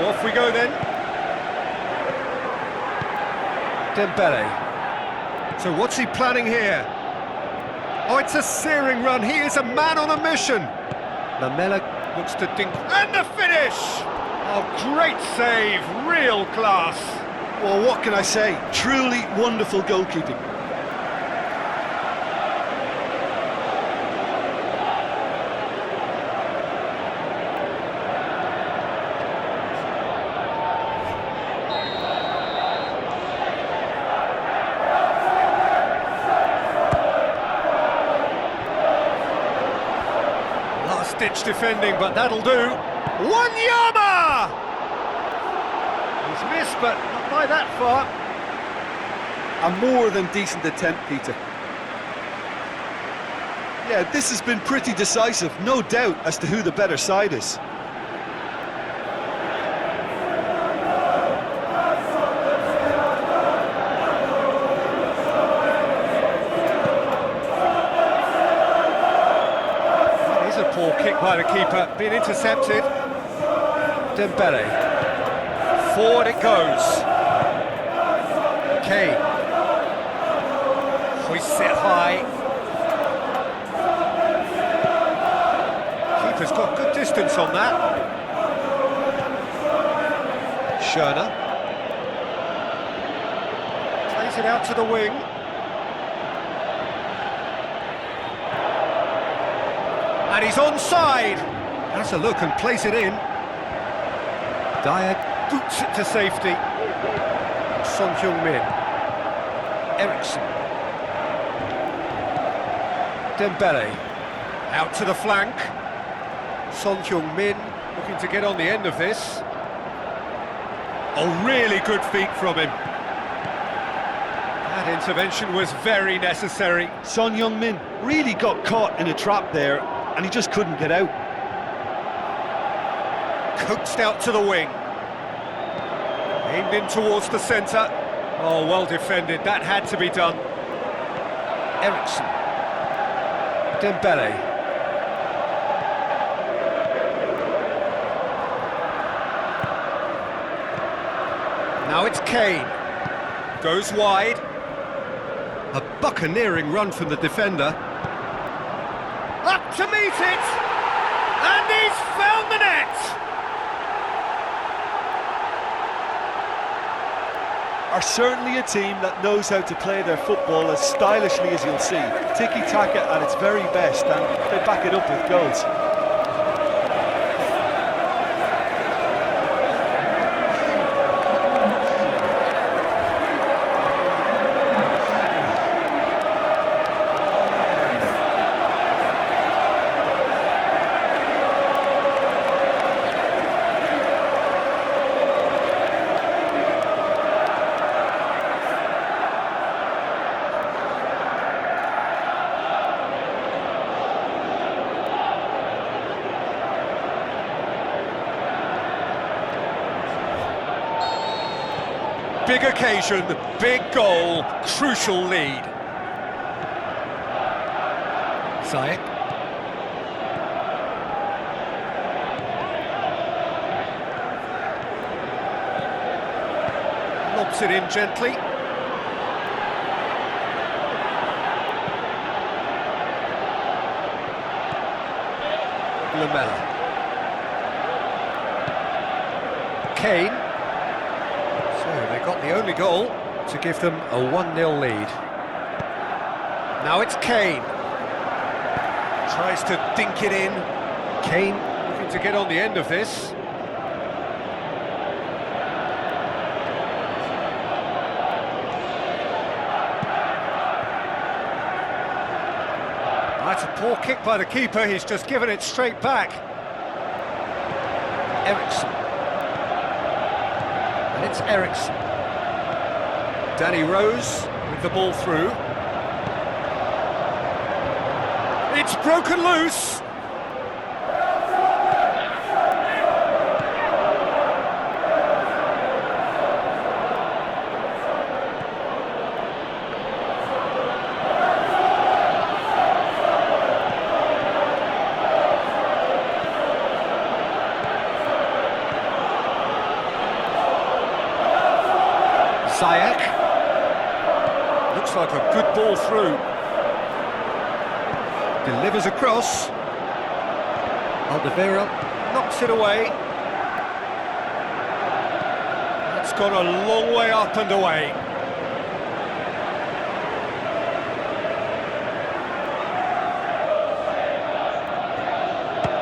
Off we go then. Dembele. So what's he planning here? Oh, it's a searing run. He is a man on a mission. Lamela looks to dink. And the finish! Oh, great save. Real class. Well, what can I say? Truly wonderful goalkeeping. Ditch defending, but that'll do. Wanyama! He's missed, but not by that far. A more than decent attempt, Peter. Yeah, this has been pretty decisive, no doubt as to who the better side is. Poor kick by the keeper, being intercepted. Dembele. Forward it goes. Kane. Hoists it high. Keeper's got good distance on that. Schöner. Plays it out to the wing. And he's onside. Has a look and plays it in. Dyer boots it to safety. Son Heung-min. Eriksson. Dembele. Out to the flank. Son Heung-min looking to get on the end of this. Oh, really good feet from him. That intervention was very necessary. Son Heung-min really got caught in a trap there, and he just couldn't get out. Coaxed out to the wing. Aimed in towards the centre. Oh, well defended. That had to be done. Eriksson. Dembele. Now it's Kane. Goes wide. A buccaneering run from the defender. Up to meet it! And he's found the net! Are certainly a team that knows how to play their football as stylishly as you'll see. Tiki-taka at its very best, and they back it up with goals. Big occasion, big goal, crucial lead. Ziyech. Lobs it in gently. Lamella. Kane. So they got the only goal to give them a 1-0 lead. Now it's Kane. Tries to dink it in. Kane looking to get on the end of this. That's a poor kick by the keeper, he's just given it straight back. Eriksson. And it's Eriksson. Danny Rose with the ball through. It's broken loose! Ziyech. Looks like a good ball through. Delivers across. Alderweireld knocks it away. That's gone a long way up and away.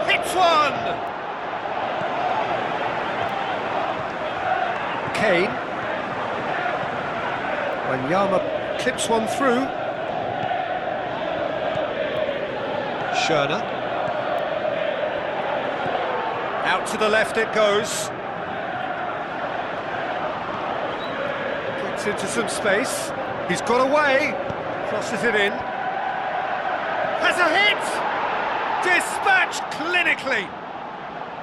Hits one! Kane. Wanyama clips one through. Schöne. Out to the left it goes. Gets into some space. He's got away. Crosses it in. Has a hit! Dispatched clinically.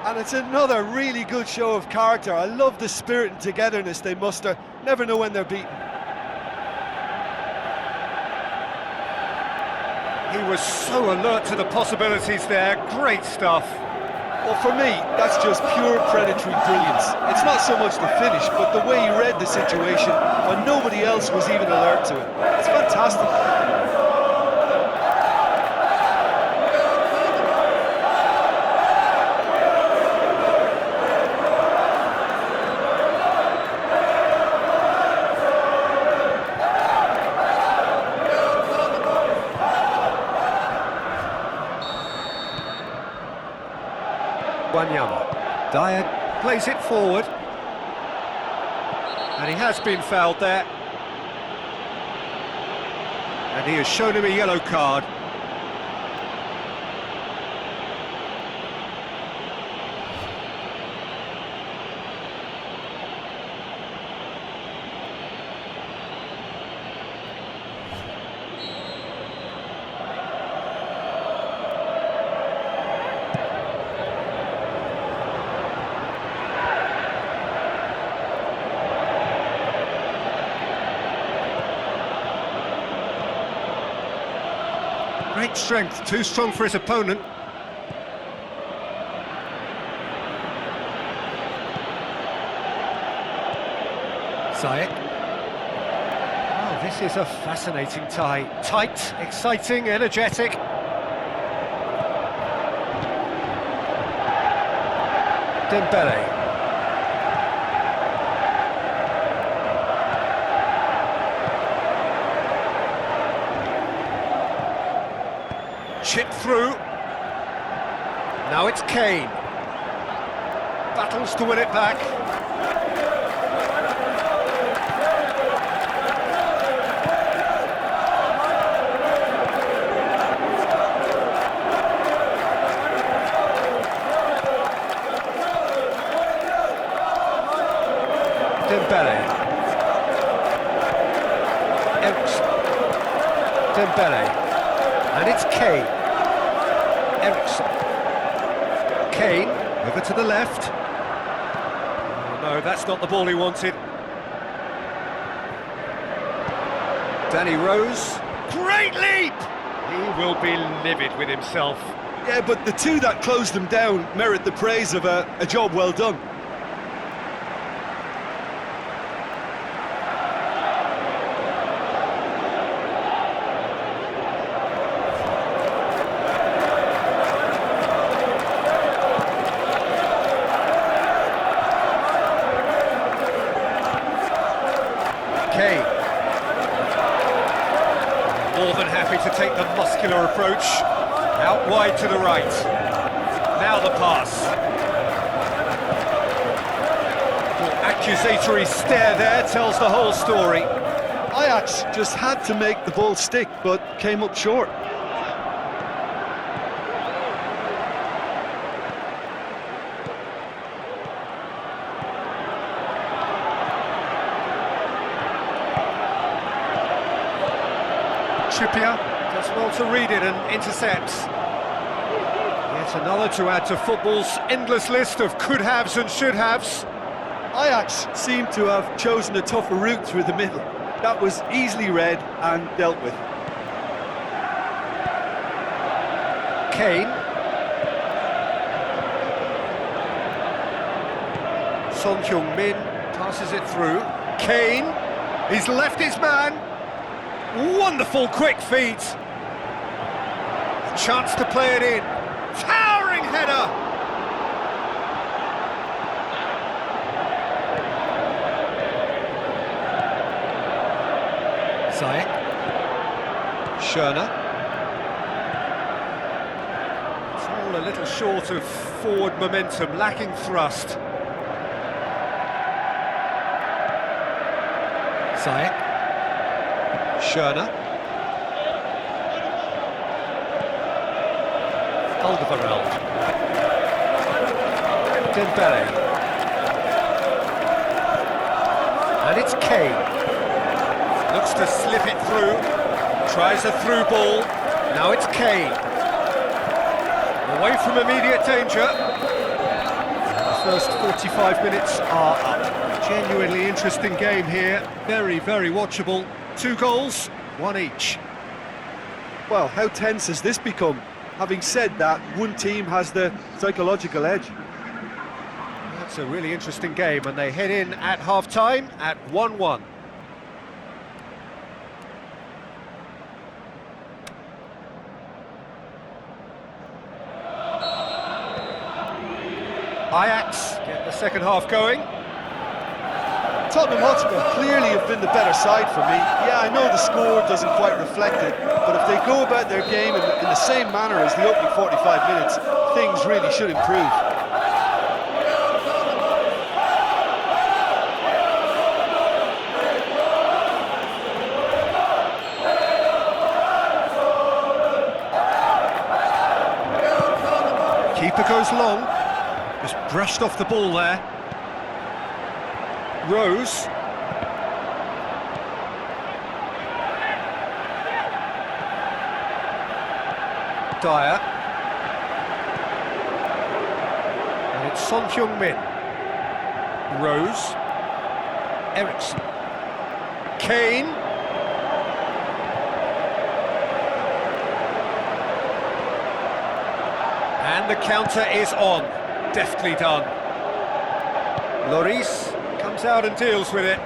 And it's another really good show of character. I love the spirit and togetherness they muster. Never know when they're beaten. He was so alert to the possibilities there. Great stuff. Well, for me, that's just pure predatory brilliance. It's not so much the finish, but the way he read the situation when nobody else was even alert to it. It's fantastic. Wanyama. Dyer plays it forward. And he has been fouled there. And he has shown him a yellow card. Great strength, too strong for his opponent. Ziyech. Oh, this is a fascinating tie. Tight, exciting, energetic. Dembele. Chip through. Now it's Kane. Battles to win it back. Dembele. Eriksson. Dembele. And it's Kane. Eriksson. Kane, over to the left. Oh, no, that's not the ball he wanted. Danny Rose. Great leap! He will be livid with himself. Yeah, but the two that closed them down merit the praise of a job well done. take the muscular approach. Out wide to the right. Now the pass. The accusatory stare there tells the whole story. Ajax just had to make the ball stick, but came up short. Trippier does well to read it and intercepts. Yet another to add to football's endless list of could-haves and should-haves. Ajax seemed to have chosen a tougher route through the middle. That was easily read and dealt with. Kane. Son Heung-min passes it through. Kane, he's left his man. Wonderful quick feet. Chance to play it in. Towering header. Ziyech. Schöne. It's all a little short of forward momentum, lacking thrust. Ziyech. Schöne. Alderweireld. Dembele. And it's Kane. Looks to slip it through. Tries a through ball. Now it's Kane. Away from immediate danger. The first 45 minutes are up. Genuinely interesting game here. Very, very watchable. 2 goals, 1 each. Well, how tense has this become? Having said that, one team has the psychological edge. That's a really interesting game, and they head in at half-time at 1-1. Ajax get the second half going. Tottenham Hotspur clearly have been the better side for me. Yeah, I know the score doesn't quite reflect it, but if they go about their game in the same manner as the opening 45 minutes, things really should improve. Keeper goes long, just brushed off the ball there. Rose. Dyer. And it's Son Heung-min. Rose. Eriksson. Kane. And the counter is on. Deftly done. Lloris comes out and deals with it.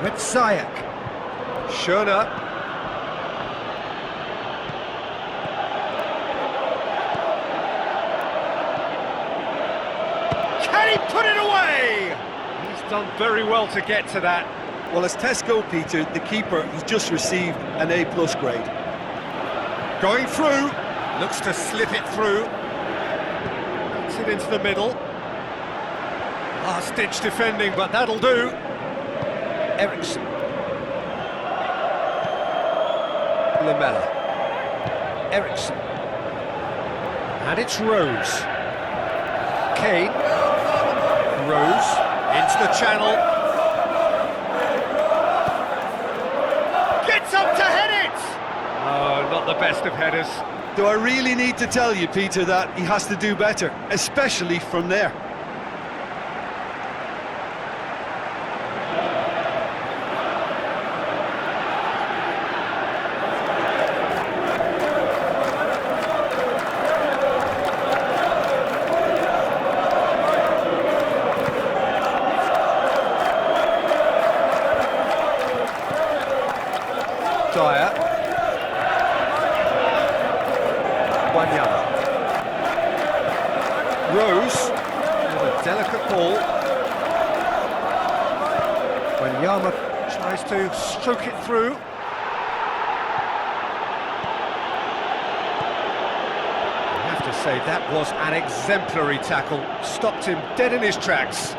With Ziyech. Schöne. Can he put it away? He's done very well to get to that. Well, as tests go, Peter, the keeper has just received an A+ grade. Going through. Looks to slip it through. Puts it into the middle. Last-ditch defending, but that'll do. Eriksson. Lamella. Eriksson. And it's Rose. Kane. Rose. Into the channel. Gets up to head it! Oh, not the best of headers. Do I really need to tell you, Peter, that he has to do better, especially from there? Dyer. Wanyama. Rose with a delicate ball. Yama tries to stroke it through. I have to say, that was an exemplary tackle. Stopped him dead in his tracks.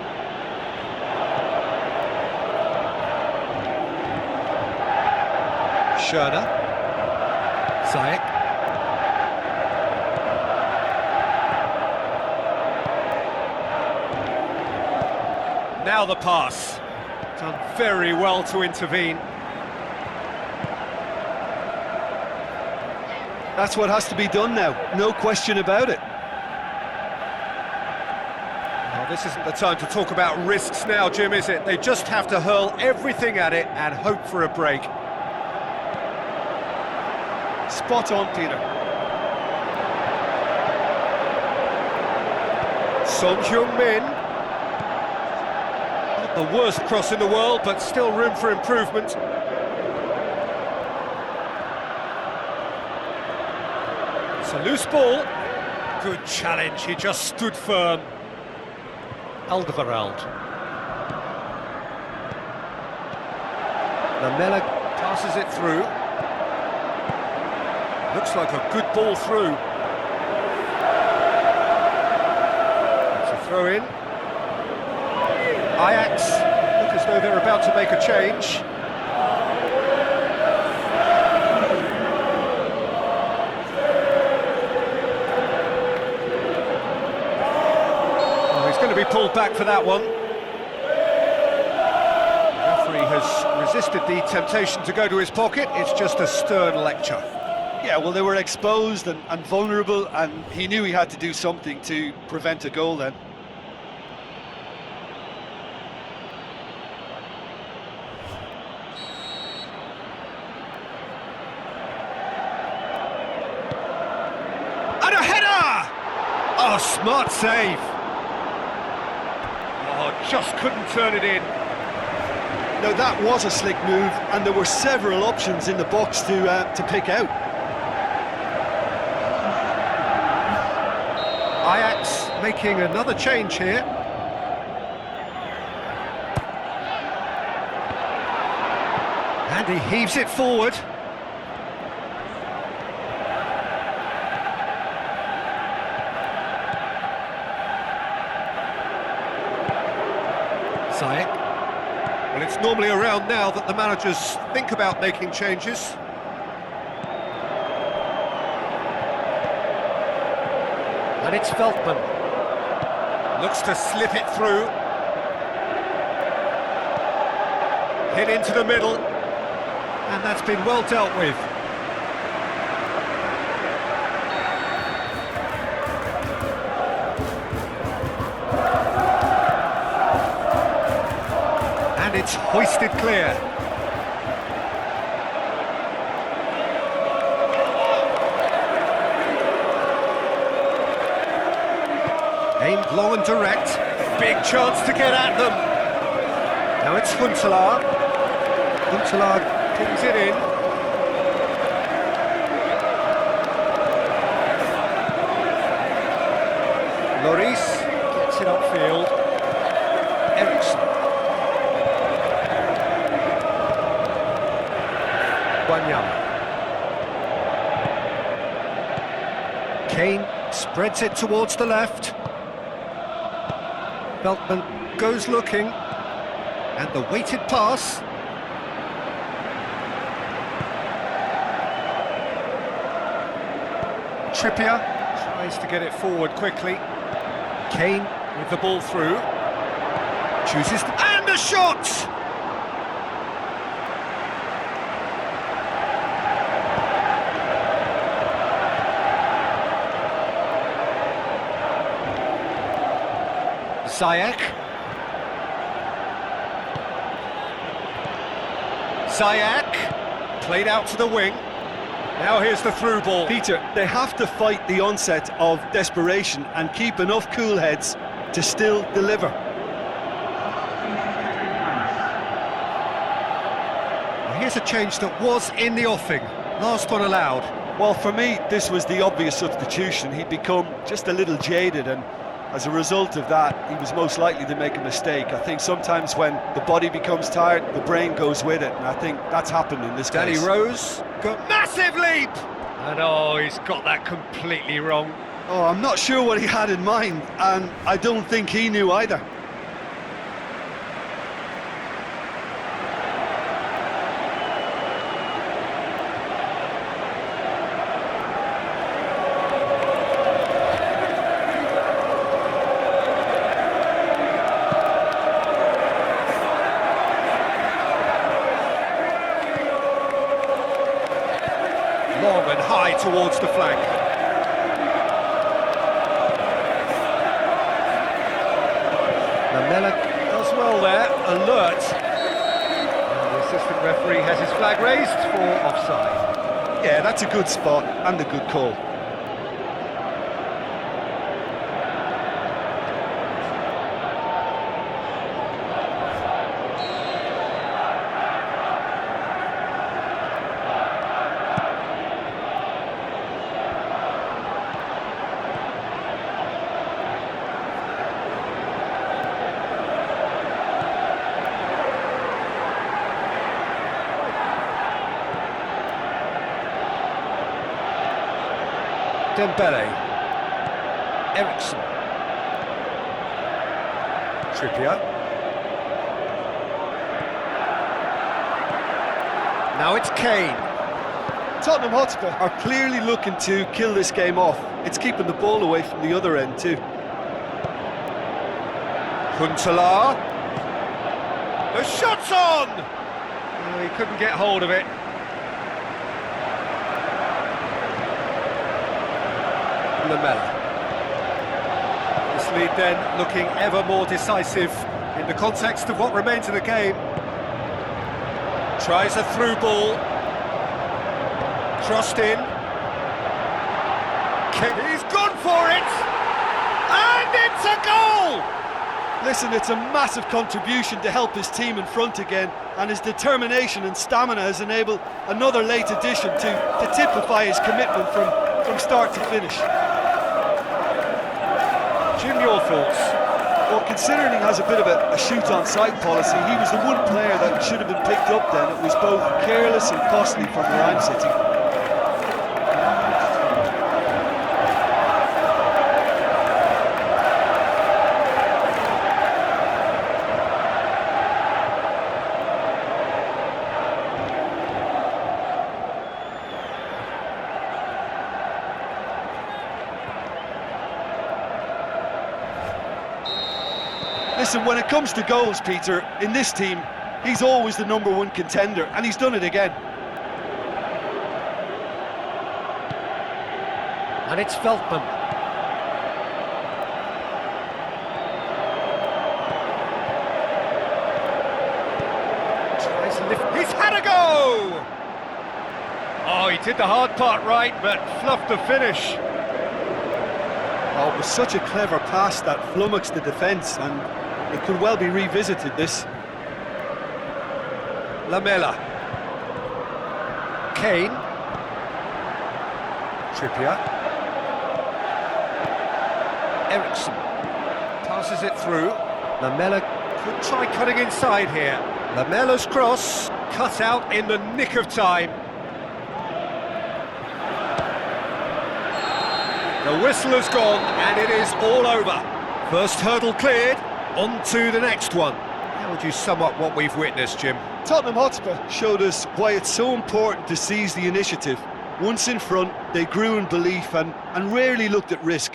Schöner. Ziyech. Now the pass. Done very well to intervene. That's what has to be done now, no question about it. Well, this isn't the time to talk about risks now, Jim, is it? They just have to hurl everything at it and hope for a break. Spot on, Peter. Son Heung-min. Not the worst cross in the world, but still room for improvement. It's a loose ball. Good challenge, he just stood firm. Alderweireld. Lamela passes it through. Looks like a good ball through. It's a throw in. Ajax look as though they're about to make a change. Oh, he's going to be pulled back for that one. The referee has resisted the temptation to go to his pocket. It's just a stern lecture. Yeah, well, they were exposed and vulnerable, and he knew he had to do something to prevent a goal then. And a header! Oh, smart save. Oh, just couldn't turn it in. No, that was a slick move, and there were several options in the box to pick out. Ajax making another change here. And he heaves it forward. Ziyech. Well, it's normally around now that the managers think about making changes. And it's Veltman. Looks to slip it through. Hit into the middle. And that's been well dealt with. And it's hoisted clear. Aimed low and direct, big chance to get at them. Now it's Huntelaar. Huntelaar pings it in. Lloris gets it upfield. Eriksson. Wanyama. Kane spreads it towards the left. Veltman goes looking, and the weighted pass. Trippier tries to get it forward quickly. Kane with the ball through. Chooses, and a shot! Ziyech. Ziyech played out to the wing. Now here's the through ball. Peter, they have to fight the onset of desperation and keep enough cool heads to still deliver. Here's a change that was in the offing. Last one allowed. Well, for me, this was the obvious substitution. He'd become just a little jaded, and As a result of that, he was most likely to make a mistake. I think sometimes when the body becomes tired, the brain goes with it, and I think that's happened in this Danny case. Rose, got massive leap! And oh, he's got that completely wrong. Oh, I'm not sure what he had in mind, and I don't think he knew either. Long and high towards the flank. Lamela does well there, alert. And the assistant referee has his flag raised for offside. Yeah, that's a good spot and a good call. Dembele, Eriksson, Trippier. Now it's Kane. Tottenham Hotspur are clearly looking to kill this game off. It's keeping the ball away from the other end too. Huntelaar. The shot's on! Oh, he couldn't get hold of it. Lamela. This lead then looking ever more decisive in the context of what remains of the game. Tries a through ball. Crossed in. He's gone for it! And it's a goal! Listen, it's a massive contribution to help his team in front again, and his determination and stamina has enabled another late addition to typify his commitment from start to finish. Jim, your thoughts? Well, considering he has a bit of a shoot-on-sight policy, he was the one player that should have been picked up then. It was both careless and costly from where I'm sitting. Listen, when it comes to goals, Peter, in this team, he's always the #1 contender, and he's done it again. And it's Veltman. Tries to lift. He's had a go! Oh, he did the hard part right, but fluffed the finish. Oh, it was such a clever pass that flummoxed the defence, and it could well be revisited, this. Lamela. Kane. Trippier. Eriksson. Passes it through. Lamela could try cutting inside here. Lamela's cross, cut out in the nick of time. The whistle has gone, and it is all over. First hurdle cleared. On to the next one. How would you sum up what we've witnessed, Jim? Tottenham Hotspur showed us why it's so important to seize the initiative. Once in front, they grew in belief and rarely looked at risk.